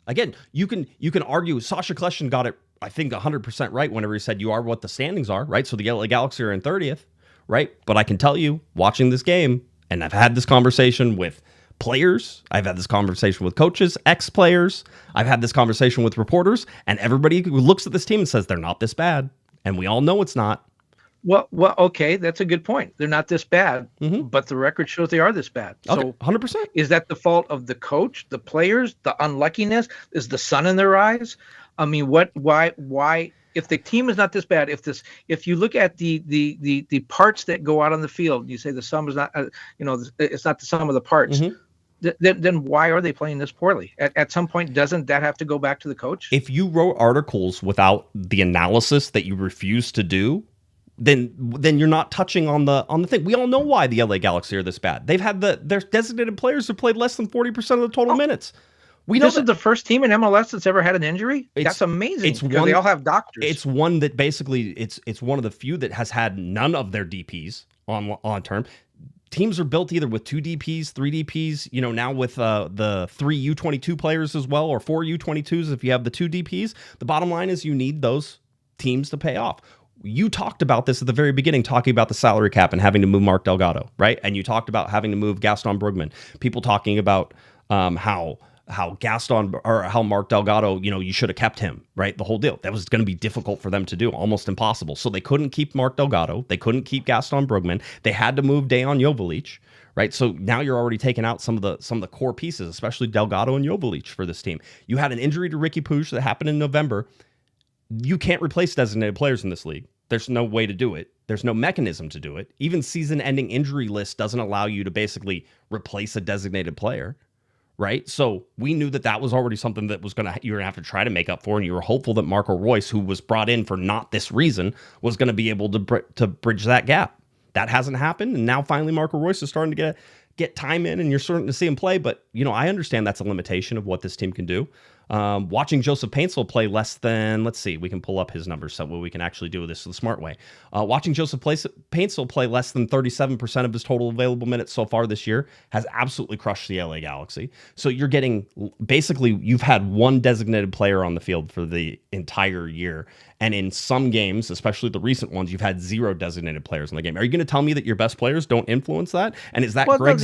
Again, you can argue. Sasha Kleshin got it, I think, 100% right whenever he said you are what the standings are, right? So the LA Galaxy are in 30th, right? But I can tell you, watching this game, and I've had this conversation with players, I've had this conversation with coaches, ex-players, I've had this conversation with reporters, and everybody who looks at this team and says they're not this bad, and we all know it's not. Well, okay, that's a good point. They're not this bad, but the record shows they are this bad. Okay, so 100%. Is that the fault of the coach, the players, the unluckiness? Is the sun in their eyes? I mean, why? If the team is not this bad, if you look at the parts that go out on the field, you say the sum is not, it's not the sum of the parts. Then why are they playing this poorly? At some point, doesn't that have to go back to the coach? If you wrote articles without the analysis that you refuse to do, then you're not touching on the thing. We all know why the LA Galaxy are this bad. They've had their designated players have played less than 40% of the total minutes. This is the first team in MLS that's ever had an injury. That's amazing. They all have doctors. It's one that basically it's one of the few that has had none of their DPs on term. Teams are built either with 2 DPs, 3 DPs, now with the 3 U22 players as well, or 4 U22s if you have the 2 DPs. The bottom line is you need those teams to pay off. You talked about this at the very beginning, talking about the salary cap and having to move Mark Delgado, right? And you talked about having to move Gaston Brugman. People talking about how Gaston or how Mark Delgado, you should have kept him, right? The whole deal. That was going to be difficult for them to do, almost impossible. So they couldn't keep Mark Delgado. They couldn't keep Gaston Brugman. They had to move Dejan Jovalic, right? So now you're already taking out some of the core pieces, especially Delgado and Jovalic for this team. You had an injury to Ricky Puig that happened in November. You can't replace designated players in this league. There's no way to do it. There's no mechanism to do it. Even season-ending injury list doesn't allow you to basically replace a designated player. Right. So we knew that was already something that you're going to have to try to make up for. And you were hopeful that Marco Reus, who was brought in for not this reason, was going to be able to bridge that gap. That hasn't happened. And now finally Marco Reus is starting to get time in and you're starting to see him play. But, I understand that's a limitation of what this team can do. Watching Joseph Paintsel play less than, let's see, we can pull up his numbers so we can actually do this the smart way. Watching Joseph Paintsel play less than 37% of his total available minutes so far this year has absolutely crushed the LA Galaxy. So you're getting, basically, you've had one designated player on the field for the entire year. And in some games, especially the recent ones, you've had 0 designated players in the game. Are you going to tell me that your best players don't influence that? And is that Greg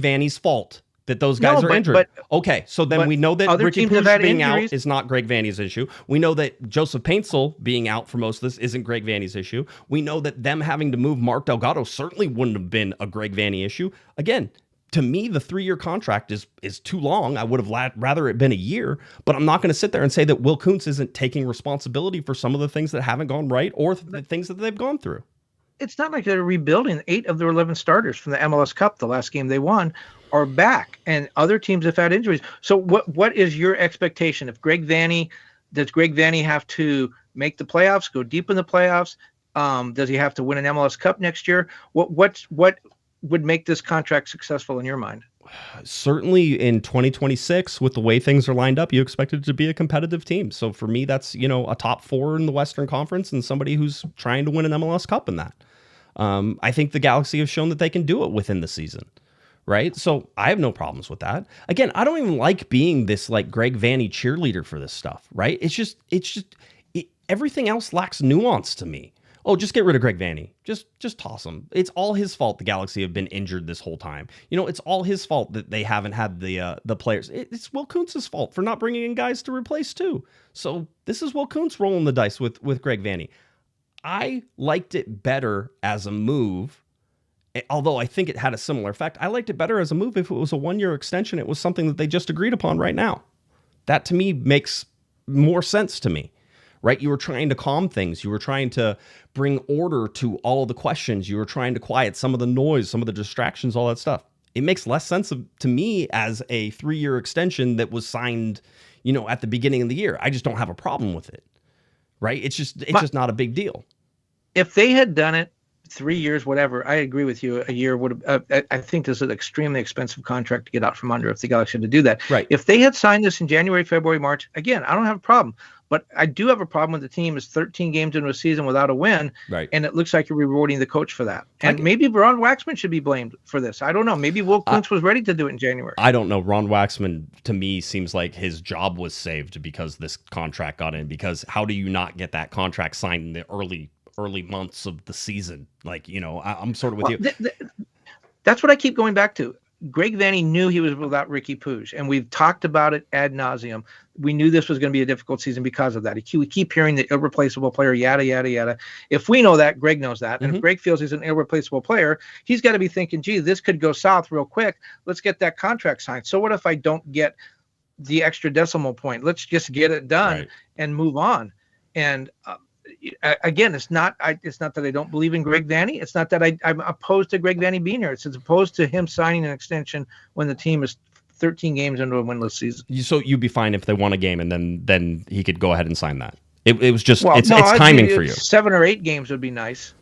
Vanney's fault that those guys are injured? Okay, so then we know that Ricky Puig being out is not Greg Vanney's issue. We know that Joseph Paintsel being out for most of this isn't Greg Vanney's issue. We know that them having to move Mark Delgado certainly wouldn't have been a Greg Vanney issue. Again, to me, the 3-year contract is too long. I would have rather it been a year, but I'm not going to sit there and say that Will Kuntz isn't taking responsibility for some of the things that haven't gone right or the things that they've gone through. It's not like they're rebuilding. 8 of their 11 starters from the MLS Cup, the last game they won, are back, and other teams have had injuries. So what is your expectation? If does Greg Vanney have to make the playoffs, go deep in the playoffs? Does he have to win an MLS Cup next year? What would make this contract successful in your mind? Certainly in 2026, with the way things are lined up, you expect it to be a competitive team. So for me, that's, a top 4 in the Western Conference and somebody who's trying to win an MLS Cup in that. I think the Galaxy have shown that they can do it within the season, right? So I have no problems with that. Again, I don't even like being this like Greg Vanney cheerleader for this stuff, right? Everything else lacks nuance to me. Oh, just get rid of Greg Vanney. Just toss him. It's all his fault the Galaxy have been injured this whole time. It's all his fault that they haven't had the players. It's Will Kuntz's fault for not bringing in guys to replace too. So this is Will Kuntz rolling the dice with Greg Vanney. I liked it better as a move, although I think it had a similar effect. I liked it better as a move if it was a 1-year extension. It was something that they just agreed upon right now. That to me makes more sense to me. Right? You were trying to calm things. You were trying to bring order to all of the questions. You were trying to quiet some of the noise, some of the distractions, all that stuff. It makes less sense to me as a 3-year extension that was signed, at the beginning of the year. I just don't have a problem with it. Right? It's just not a big deal. If they had done it 3 years, whatever, I agree with you. A year would have, I think this is an extremely expensive contract to get out from under if the Galaxy had to do that. Right. If they had signed this in January, February, March, again, I don't have a problem. But I do have a problem with the team is 13 games into a season without a win. Right. And it looks like you're rewarding the coach for that. And maybe Ron Waxman should be blamed for this. I don't know. Maybe Will Kuntz was ready to do it in January. I don't know. Ron Waxman, to me, seems like his job was saved because this contract got in. Because how do you not get that contract signed in the early months of the season? I'm sort of with you. That's what I keep going back to. Greg Vanney knew he was without Ricky Puig, and we've talked about it ad nauseum. We knew this was going to be a difficult season because of that. We keep hearing the irreplaceable player, yada, yada, yada. If we know that, Greg knows that. And if Greg feels he's an irreplaceable player, he's got to be thinking, gee, this could go south real quick. Let's get that contract signed. So what if I don't get the extra decimal point? Let's just get it done and move on. And again, it's not that I don't believe in Greg Vanney. It's not that I'm opposed to Greg Vanney being here. It's opposed to him signing an extension when the team is 13 games into a winless season. So you'd be fine if they won a game and then he could go ahead and sign that. It was just it's timing for you. 7 or 8 games would be nice.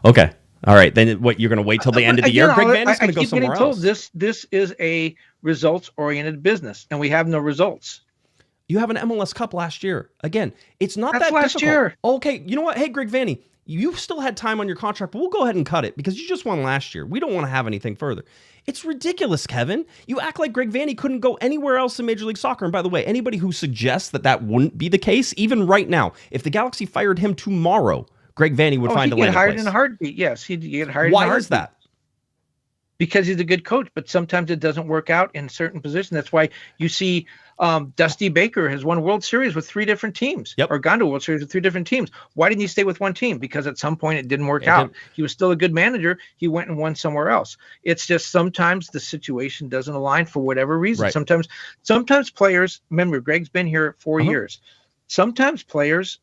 Okay. All right. Then what, you're going to wait till the end of the year? Greg Vanney's going to go somewhere else. This is a results-oriented business, and we have no results. You have an MLS Cup last year. Again, it's not That's that last difficult. year. Okay, you know what? Hey, Greg Vanney, you still had time on your contract, but we'll go ahead and cut it because you just won last year. We don't want to have anything further. It's ridiculous, Kevin. You act like Greg Vanney couldn't go anywhere else in Major League Soccer. And by the way, anybody who suggests that wouldn't be the case, even right now, if the Galaxy fired him tomorrow, Greg Vanney would find a landing place. He'd get hired in a heartbeat. Yes, he'd get hired. Why is that? Because he's a good coach, but sometimes it doesn't work out in certain positions. That's why you see Dusty Baker has won World Series with 3 different teams, or gone to World Series with 3 different teams. Why didn't he stay with one team? Because at some point it didn't work out. He was still a good manager. He went and won somewhere else. It's just sometimes the situation doesn't align for whatever reason. Right. Sometimes players, remember, Greg's been here 4 years. Sometimes players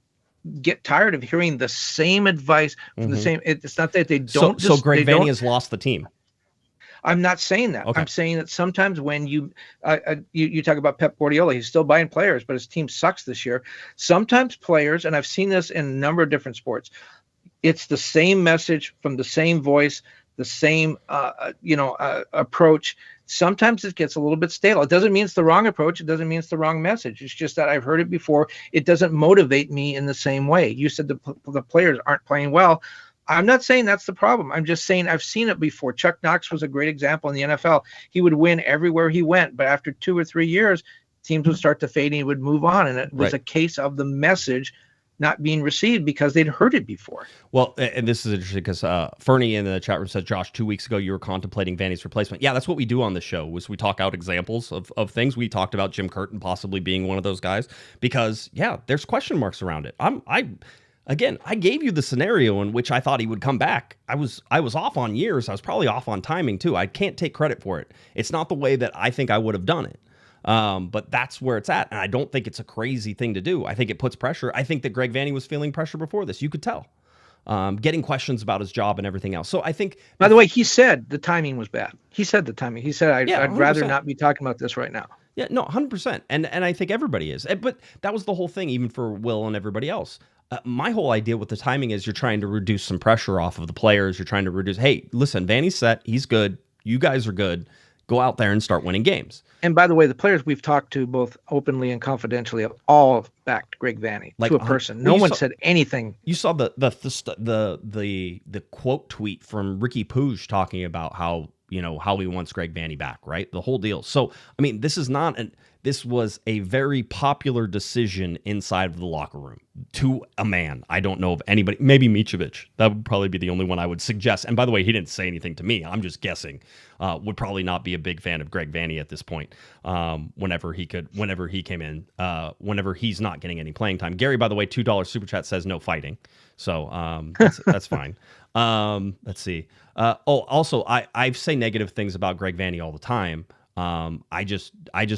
get tired of hearing the same advice from the same. It's not that they don't. So Greg Vanney has lost the team. I'm not saying that. Okay. I'm saying that sometimes when you talk about Pep Guardiola, he's still buying players, but his team sucks this year. Sometimes players, and I've seen this in a number of different sports, it's the same message from the same voice the same, approach, sometimes it gets a little bit stale. It doesn't mean it's the wrong approach. It doesn't mean it's the wrong message. It's just that I've heard it before. It doesn't motivate me in the same way. You said the players aren't playing well. I'm not saying that's the problem. I'm just saying I've seen it before. Chuck Knox was a great example in the NFL. He would win everywhere he went, but after 2 or 3 years, teams would start to fade and he would move on. And it was a case of the message not being received because they'd heard it before. Well, and this is interesting because Fernie in the chat room said, Josh, 2 weeks ago you were contemplating Vanney's replacement. Yeah, that's what we do on the show, was we talk out examples of things. We talked about Jim Curtin possibly being one of those guys because, yeah, there's question marks around it. Again, I gave you the scenario in which I thought he would come back. I was off on years. I was probably off on timing too. I can't take credit for it. It's not the way that I think I would have done it. But that's where it's at. And I don't think it's a crazy thing to do. I think it puts pressure. I think that Greg Vanney was feeling pressure before this. You could tell. Getting questions about his job and everything else. So I think... By the way, he said the timing was bad. He said the timing. He said, I'd rather not be talking about this right now. Yeah, no, 100%. And I think everybody is. But that was the whole thing, even for Will and everybody else. My whole idea with the timing is you're trying to reduce some pressure off of the players. You're trying to reduce, hey, listen, Vanney's set. He's good. You guys are good. Go out there and start winning games. And by the way, the players we've talked to both openly and confidentially have all backed Greg Vanney to a person. No one said anything. You saw the quote tweet from Ricky Pouge talking about how he wants Greg Vanney back, right? The whole deal. So, I mean, this was a very popular decision inside of the locker room to a man. I don't know of anybody, maybe Mitrovic. That would probably be the only one I would suggest. And by the way, he didn't say anything to me. I'm just guessing. Would probably not be a big fan of Greg Vanney at this point. Whenever he came in, whenever he's not getting any playing time. Gary, by the way, $2 super chat says no fighting. So that's fine. Let's see. Also, I say negative things about Greg Vanney all the time. I just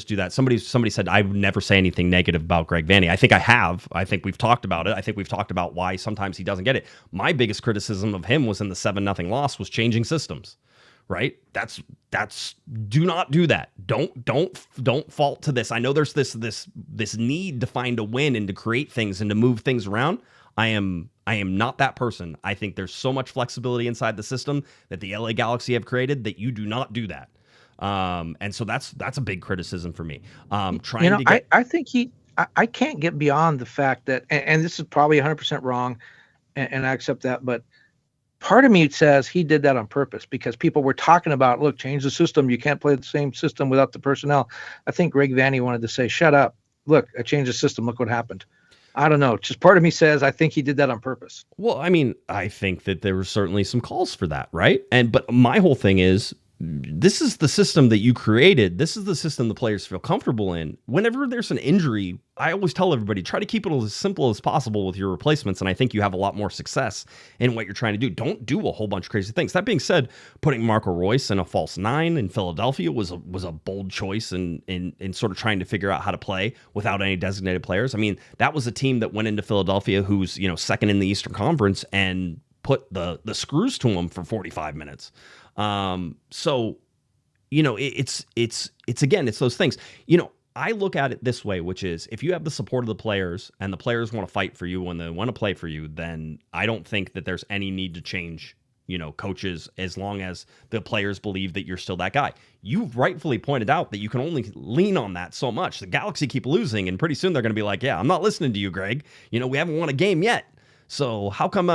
do that. Somebody said I would never say anything negative about Greg Vanney. I think I have. I think we've talked about it. I think we've talked about why sometimes he doesn't get it. My biggest criticism of him was in the 7-0 loss was changing systems. Right? That's do not do that. Don't fault to this. I know there's this need to find a win and to create things and to move things around. I am not that person. I think there's so much flexibility inside the system that the LA Galaxy have created that you do not do that. And so that's a big criticism for me. I think I can't get beyond the fact that, and this is probably 100% wrong, and I accept that, but part of me says he did that on purpose because people were talking about, look, change the system. You can't play the same system without the personnel. I think Greg Vanney wanted to say, shut up. Look, I changed the system. Look what happened. I don't know. Just part of me says I think he did that on purpose. Well, I mean, I think that there were certainly some calls for that, right? But my whole thing is, this is the system that you created. This is the system the players feel comfortable in. Whenever there's an injury, I always tell everybody, try to keep it as simple as possible with your replacements, and I think you have a lot more success in what you're trying to do. Don't do a whole bunch of crazy things. That being said, putting Marco Reus in a false 9 in Philadelphia was a bold choice in sort of trying to figure out how to play without any designated players. I mean, that was a team that went into Philadelphia who's second in the Eastern Conference and put the screws to them for 45 minutes. So, it's again, it's those things, I look at it this way, which is if you have the support of the players and the players want to fight for you when they want to play for you, then I don't think that there's any need to change, coaches, as long as the players believe that you're still that guy. You've rightfully pointed out that you can only lean on that so much. The Galaxy keep losing, and pretty soon they're going to be like, yeah, I'm not listening to you, Greg. We haven't won a game yet. So how come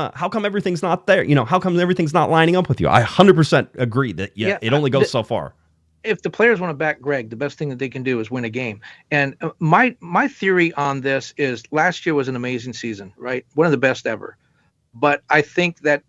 everything's not there? How come everything's not lining up with you? I 100% agree that it only goes so far. If the players want to back Greg, the best thing that they can do is win a game. And my theory on this is last year was an amazing season, right? One of the best ever. But I think that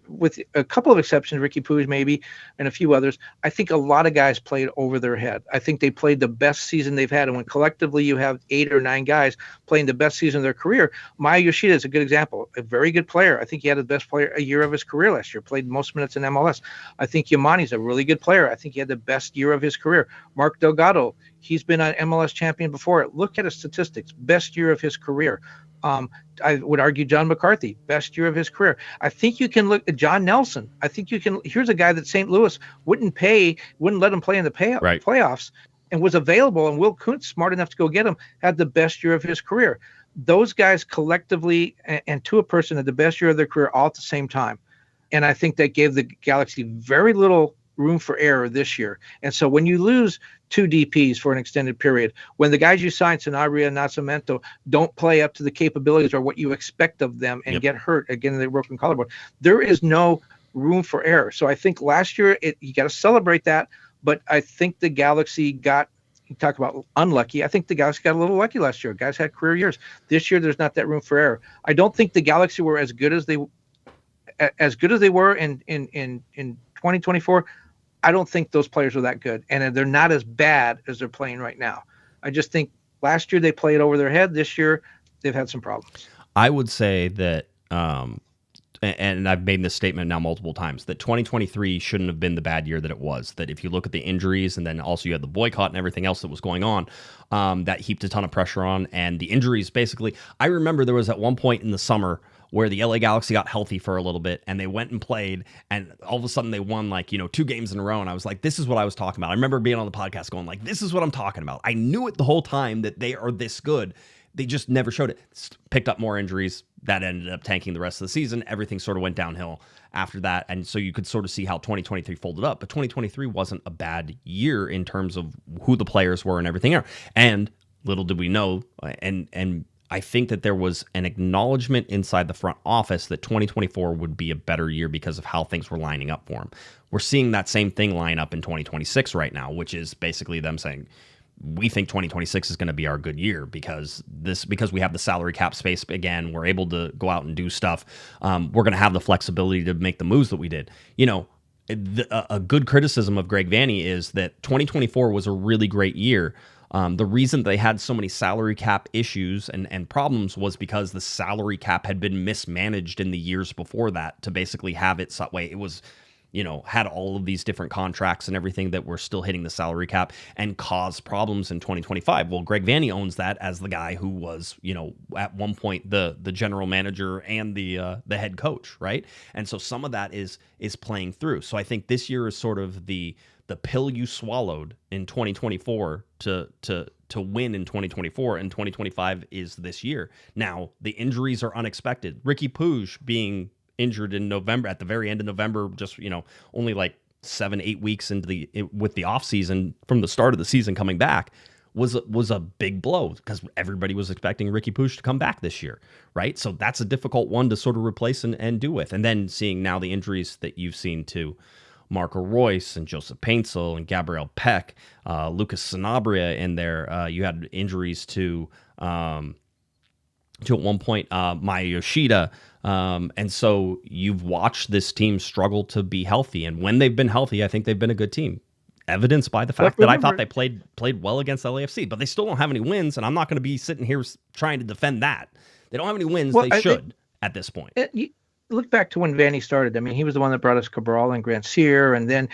with a couple of exceptions, Ricky Pouge maybe, and a few others, I think a lot of guys played over their head. I think they played the best season they've had. And when collectively you have 8 or 9 guys playing the best season of their career, Maya Yoshida is a good example, a very good player. I think he had the best player a year of his career last year, played most minutes in MLS. I think Yamani's a really good player. I think he had the best year of his career. Mark Delgado, he's been an MLS champion before. Look at his statistics, best year of his career. I would argue John McCarthy, best year of his career. I think you can look at John Nelson. I think you can. Here's a guy that St. Louis wouldn't let him play in the playoffs, and was available. And Will Kuntz, smart enough to go get him, had the best year of his career. Those guys collectively and to a person had the best year of their career all at the same time. and I think that gave the Galaxy very little room for error this year. And so when you lose 2 DPs for an extended period, when the guys you signed, Sanabria and Nascimento, don't play up to the capabilities or what you expect of them and get hurt, again, they broken collarbone, there is no room for error. So I think last year, you got to celebrate that. But I think the Galaxy got, you talk about unlucky, I think the Galaxy got a little lucky last year. Guys had career years. This year, there's not that room for error. I don't think the Galaxy were as good as they were in 2024. I don't think those players are that good, and they're not as bad as they're playing right now. I just think last year they played over their head. This year they've had some problems. I would say that, and I've made this statement now multiple times, that 2023 shouldn't have been the bad year that it was. That if you look at the injuries, and then also you had the boycott and everything else that was going on, that heaped a ton of pressure on. And the injuries, basically, I remember there was at one point in the summer where the LA Galaxy got healthy for a little bit, and they went and played, and all of a sudden they won 2 games in a row, and I was like, this is what I was talking about. I remember being on the podcast going like, this is what I'm talking about. I knew it the whole time that they are this good. They just never showed it. Picked up more injuries. That ended up tanking the rest of the season. Everything sort of went downhill after that, and so you could sort of see how 2023 folded up. But 2023 wasn't a bad year in terms of who the players were and everything else. And little did we know, and I think that there was an acknowledgement inside the front office that 2024 would be a better year because of how things were lining up for them. We're seeing that same thing line up in 2026 right now, which is basically them saying, we think 2026 is going to be our good year because we have the salary cap space again. We're able to go out and do stuff. We're going to have the flexibility to make the moves that we did. A good criticism of Greg Vanney is that 2024 was a really great year. The reason they had so many salary cap issues and problems was because the salary cap had been mismanaged in the years before that to basically have it that way. It was, had all of these different contracts and everything that were still hitting the salary cap and caused problems in 2025. Well, Greg Vanney owns that as the guy who was, at one point the general manager and the head coach, right? And so some of that is playing through. So I think this year is sort of the pill you swallowed in 2024 to win in 2024, and 2025 is this year. Now, the injuries are unexpected. Ricky Puig being injured in November, at the very end of November, just, only like 7-8 weeks into with the offseason from the start of the season coming back was a big blow because everybody was expecting Ricky Puig to come back this year, right? So that's a difficult one to sort of replace and do with. And then seeing now the injuries that you've seen to Marco Reus and Joseph Paintsel and Gabriel Peck, Lucas Sanabria in there. You had injuries to at one point Maya Yoshida. And so you've watched this team struggle to be healthy. And when they've been healthy, I think they've been a good team. Evidenced by the fact that I thought they played well against LAFC, but they still don't have any wins. And I'm not going to be sitting here trying to defend that. They don't have any wins. Well, they should at this point. Look back to when Vanney started. I mean, he was the one that brought us Cabral and Grandsir, and then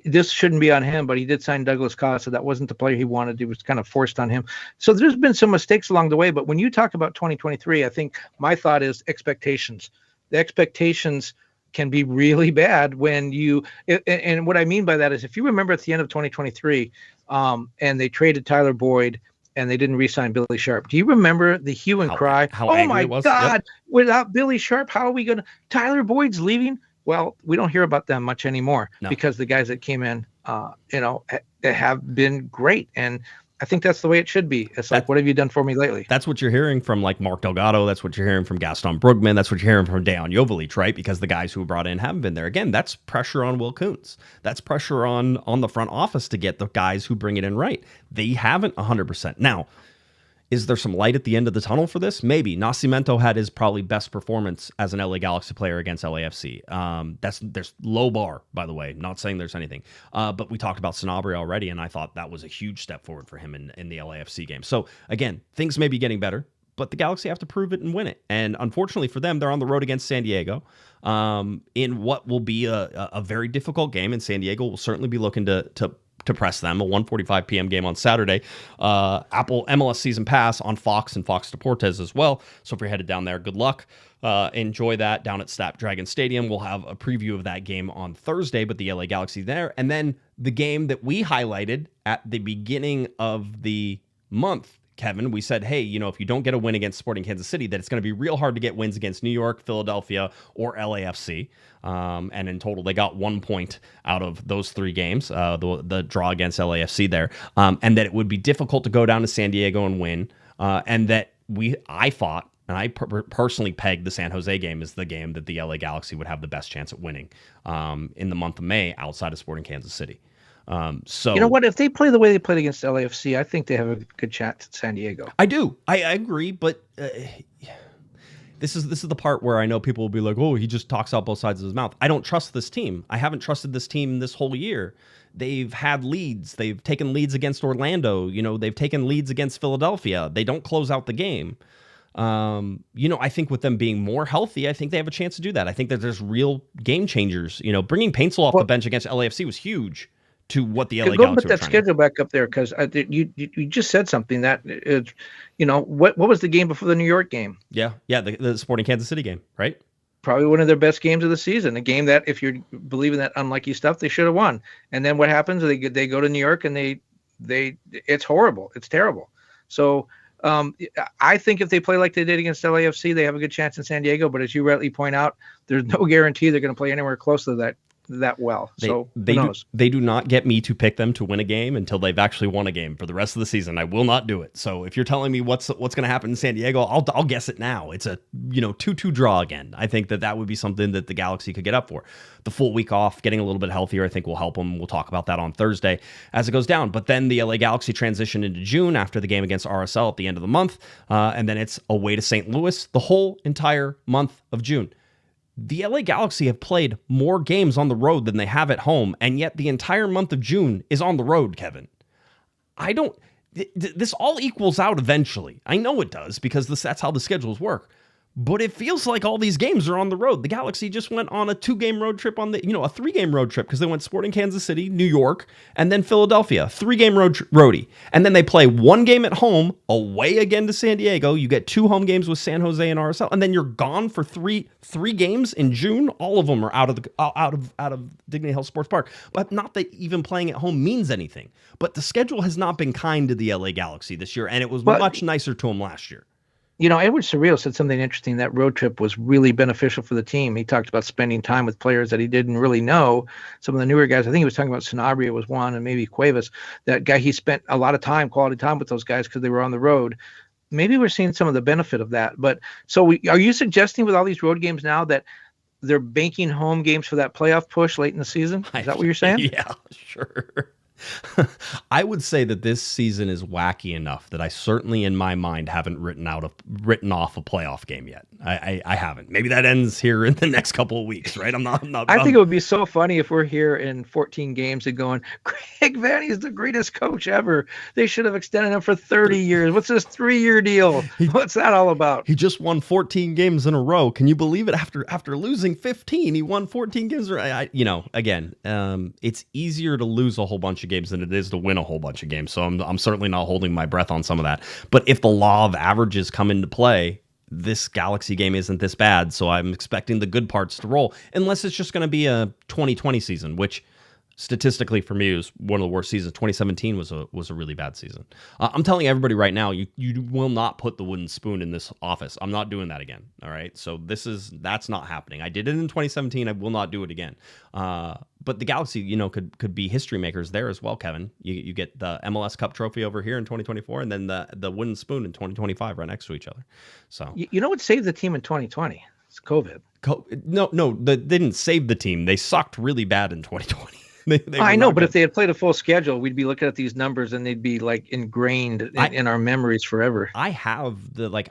this shouldn't be on him, but he did sign Douglas Costa. That wasn't the player he wanted. It was kind of forced on him. So there's been some mistakes along the way, but when you talk about 2023, I think my thought is expectations. The expectations can be really bad when and what I mean by that is if you remember at the end of 2023, and they traded Tyler Boyd, and they didn't re-sign Billy Sharp. Do you remember the hue and cry? How angry it was? God, yep. Without Billy Sharp, how are we going to... Tyler Boyd's leaving? Well, we don't hear about them much anymore because the guys that came in, have been great. And I think that's the way it should be. It's like, what have you done for me lately? That's what you're hearing from like Mark Delgado. That's what you're hearing from Gaston Brugman. That's what you're hearing from Dejan Joveljic, right? Because the guys who were brought in haven't been there. Again, that's pressure on Will Kuntz. That's pressure on the front office to get the guys who bring it in right. They haven't 100%. Now, is there some light at the end of the tunnel for this? Maybe. Nascimento had his probably best performance as an LA Galaxy player against LAFC. There's low bar, by the way. Not saying there's anything. But we talked about Sanabria already, and I thought that was a huge step forward for him in the LAFC game. So, again, things may be getting better, but the Galaxy have to prove it and win it. And unfortunately for them, they're on the road against San Diego in what will be a very difficult game, and San Diego will certainly be looking to press them, a 1:45 p.m. game on Saturday. Apple MLS Season Pass on Fox and Fox Deportes as well. So if you're headed down there, good luck. Enjoy that down at Snapdragon Stadium. We'll have a preview of that game on Thursday, but the LA Galaxy there. And then the game that we highlighted at the beginning of the month Kevin, we said, hey, if you don't get a win against Sporting Kansas City, that it's going to be real hard to get wins against New York, Philadelphia, or LAFC. And in total, they got 1 point out of those 3 games, the draw against LAFC there, and that it would be difficult to go down to San Diego and win, and that I thought, and I personally pegged the San Jose game as the game that the LA Galaxy would have the best chance at winning in the month of May outside of Sporting Kansas City. So you know what? If they play the way they played against LAFC, I think they have a good chance at San Diego. I do. I agree, but this is the part where I know people will be like, "Oh, he just talks out both sides of his mouth." I don't trust this team. I haven't trusted this team this whole year. They've had leads. They've taken leads against Orlando. They've taken leads against Philadelphia. They don't close out the game. I think with them being more healthy, I think they have a chance to do that. I think that there's real game changers. Bringing Paintsel off the bench against LAFC was huge to what the LA Galaxy were trying to do. Go put that schedule back up there, because you just said something that is, what was the game before the New York game? Yeah, the Sporting Kansas City game, right? Probably one of their best games of the season. A game that, if you're believing that unlucky stuff, they should have won. And then what happens? They go to New York and they it's horrible. It's terrible. So I think if they play like they did against LAFC, they have a good chance in San Diego. But as you rightly point out, there's no guarantee they're going to play anywhere close to that well. So who knows? They do not get me to pick them to win a game until they've actually won a game for the rest of the season. I will not do it. So if you're telling me what's going to happen in San Diego, I'll guess it now. It's a 2-2 draw again. I think that would be something that the Galaxy could get up for. The full week off, getting a little bit healthier, I think will help them. We'll talk about that on Thursday as it goes down. But then the LA Galaxy transition into June after the game against RSL at the end of the month, and then it's away to St. Louis the whole entire month of June. The LA Galaxy have played more games on the road than they have at home, and yet the entire month of June is on the road, Kevin. This all equals out eventually. I know it does, because that's how the schedules work. But it feels like all these games are on the road. The Galaxy just went on a 2-game road trip a 3-game road trip, because they went Sporting Kansas City, New York, and then Philadelphia. 3-game roadie. And then they play 1 game at home, away again to San Diego. You get 2 home games with San Jose and RSL, and then you're gone for three games in June. All of them are out of Dignity Health Sports Park. But not that even playing at home means anything. But the schedule has not been kind to the LA Galaxy this year, and it was much nicer to them last year. Edwin Cerrillo said something interesting. That road trip was really beneficial for the team. He talked about spending time with players that he didn't really know. Some of the newer guys, I think he was talking about Sanabria was one, and maybe Cuevas. That guy, he spent a lot of quality time with those guys because they were on the road. Maybe we're seeing some of the benefit of that. But so are you suggesting with all these road games now that they're banking home games for that playoff push late in the season? Is that what you're saying? Yeah, sure. I would say that this season is wacky enough that I certainly in my mind haven't written off a playoff game yet. I haven't. Maybe that ends here in the next couple of weeks, right? I think it would be so funny if we're here in 14 games and going, Greg Vanney is the greatest coach ever. They should have extended him for 30 years. What's this 3-year deal? What's that all about? He just won 14 games in a row. Can you believe it? After losing 15, he won 14 games. It's easier to lose a whole bunch of games than it is to win a whole bunch of games. So I'm certainly not holding my breath on some of that. But if the law of averages come into play, this Galaxy game isn't this bad. So I'm expecting the good parts to roll, unless it's just going to be a 2020 season, which statistically for me was one of the worst seasons. 2017 was a really bad season. I'm telling everybody right now, you will not put the wooden spoon in this office. I'm not doing that again. All right. So that's not happening. I did it in 2017. I will not do it again. But the Galaxy, could be history makers there as well, Kevin. You get the MLS Cup trophy over here in 2024, and then the wooden spoon in 2025 right next to each other. So what saved the team in 2020? It's COVID. No, they didn't save the team. They sucked really bad in 2020. I know, but if they had played a full schedule, we'd be looking at these numbers and they'd be like ingrained in our memories forever. I have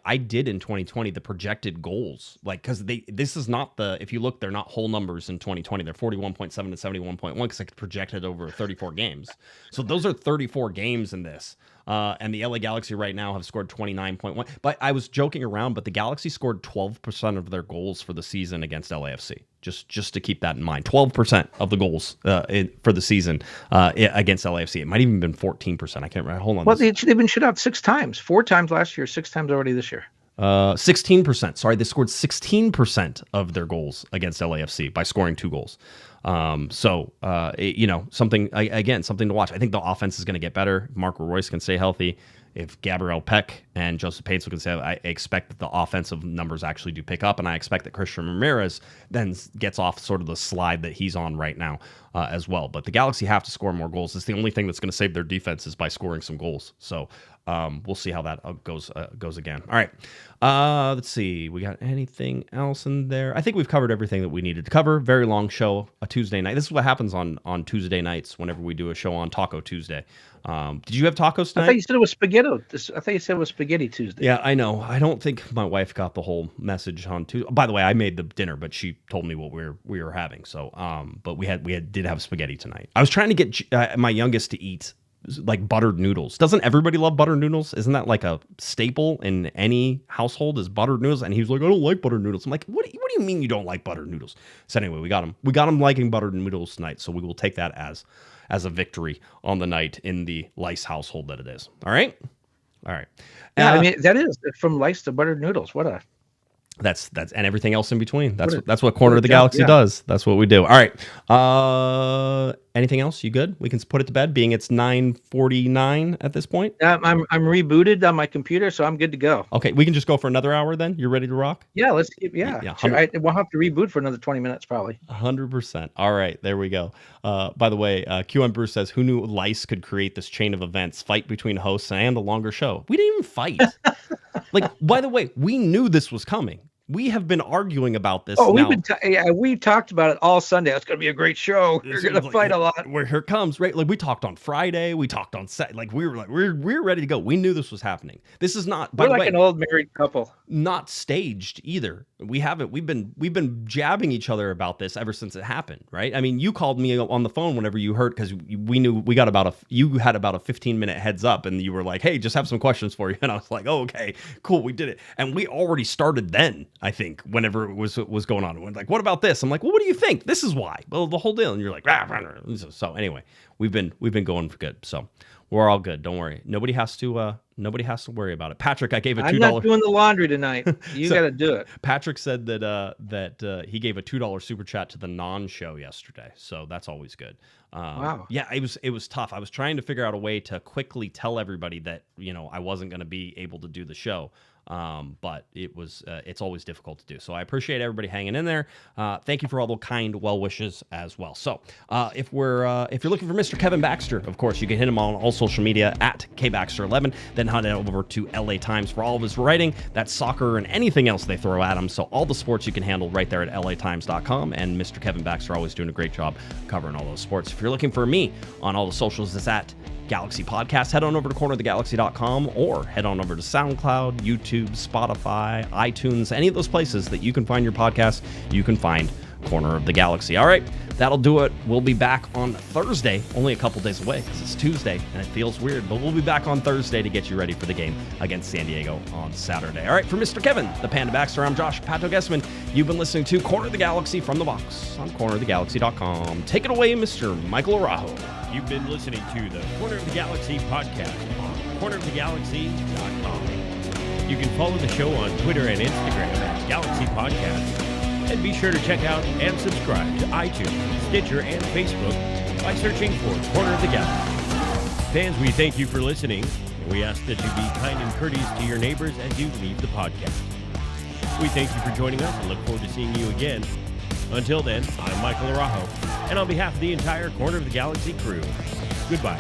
I did in 2020, the projected goals, because this is not if you look, they're not whole numbers in 2020. They're 41.7 and 71.1 because I projected over 34 games. So those are 34 games in this. And the LA Galaxy right now have scored 29.1. But I was joking around, but the Galaxy scored 12% of their goals for the season against LAFC. Just to keep that in mind, 12% of the goals for the season against LAFC. It might even been 14%. I can't remember. Hold on. Well, they've been shut out 6 times, 4 times last year, 6 times already this year. 16%. Sorry, they scored 16% of their goals against LAFC by scoring 2 goals. Something to watch. I think the offense is going to get better. If Marco Reus can stay healthy. If Gabriel Peck and Joseph Pates can say, I expect that the offensive numbers actually do pick up, and I expect that Christian Ramirez then gets off sort of the slide that he's on right now as well. But the Galaxy have to score more goals. It's the only thing that's going to save their defense is by scoring some goals. So we'll see how that goes again. All right. Let's see. We got anything else in there? I think we've covered everything that we needed to cover. Very long show, a Tuesday night. This is what happens on Tuesday nights whenever we do a show on Taco Tuesday. Did you have tacos tonight? I thought you said it was spaghetti. I thought you said it was Spaghetti Tuesday. Yeah, I know. I don't think my wife got the whole message on Tuesday. By the way, I made the dinner, but she told me what we were having. So, but we did have spaghetti tonight. I was trying to get my youngest to eat like buttered noodles. Doesn't everybody love buttered noodles? Isn't that like a staple in any household? Is buttered noodles? And he was like, I don't like buttered noodles. I'm like, what do you mean you don't like buttered noodles? So anyway, we got him liking buttered noodles tonight. So we will take that as a victory on the night in the Lice household that it is. All right. Yeah, I mean, that is from Lice to buttered noodles. What a That's and everything else in between. That's what Corner of the Galaxy does. That's what we do. All right. Anything else? You good? We can put it to bed. Being it's 9:49 at this point. I'm rebooted on my computer, so I'm good to go. Okay, we can just go for another hour. Then you're ready to rock. Yeah, let's keep. Yeah, sure. We'll have to reboot for another 20 minutes probably. 100%. All right, there we go. By the way, QM Bruce says, "Who knew Lice could create this chain of events? Fight between hosts and a longer show. We didn't even fight." Like, by the way, we knew this was coming. We have been arguing about this. Oh, we talked about it all Sunday. It's going to be a great show. We're going to fight a lot. Where here it comes, right? Like we talked on Friday. We talked on set. Like we were ready to go. We knew this was happening. This is not. We're like an old married couple. Not staged either. We haven't. We've been jabbing each other about this ever since it happened, right? I mean, you called me on the phone whenever you heard because we knew we got you had about a 15-minute heads up, and you were like, "Hey, just have some questions for you," and I was like, "Oh, okay, cool, we did it," and we already started then. I think whenever it was going on, we're like, "What about this?" I'm like, "Well, what do you think? This is why." Well, the whole deal, and you're like, "Rah, rah, rah." So anyway, we've been going for good. So we're all good. Don't worry. Nobody has to worry about it. Patrick, I gave a $2. I'm not doing the laundry tonight. You got to do it. Patrick said that he gave a $2 super chat to the non-show yesterday, so that's always good. Wow. Yeah, it was tough. I was trying to figure out a way to quickly tell everybody that I wasn't going to be able to do the show. But it's always difficult to do. So I appreciate everybody hanging in there. Thank you for all the kind well wishes as well. So if you're looking for Mr. Kevin Baxter, of course, you can hit him on all social media at KBaxter11. Then head over to LA Times for all of his writing. That's soccer and anything else they throw at him. So all the sports you can handle right there at LATimes.com. And Mr. Kevin Baxter always doing a great job covering all those sports. If you're looking for me on all the socials, it's at Galaxy Podcast. Head on over to cornerofthegalaxy.com or head on over to SoundCloud, YouTube, Spotify, iTunes, any of those places that you can find your podcast, you can find Corner of the Galaxy. All right, that'll do it. We'll be back on Thursday, only a couple days away because it's Tuesday and it feels weird, but we'll be back on Thursday to get you ready for the game against San Diego on Saturday. All right, for Mr. Kevin, the Panda Baxter, I'm Josh Pato Guesman. You've been listening to Corner of the Galaxy from the box on cornerofthegalaxy.com. Take it away, Mr. Michael Araujo. You've been listening to the Corner of the Galaxy podcast on cornerofthegalaxy.com. You can follow the show on Twitter and Instagram at Galaxy Podcast. And be sure to check out and subscribe to iTunes, Stitcher, and Facebook by searching for Corner of the Galaxy. Fans, we thank you for listening, and we ask that you be kind and courteous to your neighbors as you leave the podcast. We thank you for joining us and look forward to seeing you again. Until then, I'm Michael Araujo, and on behalf of the entire Corner of the Galaxy crew, goodbye.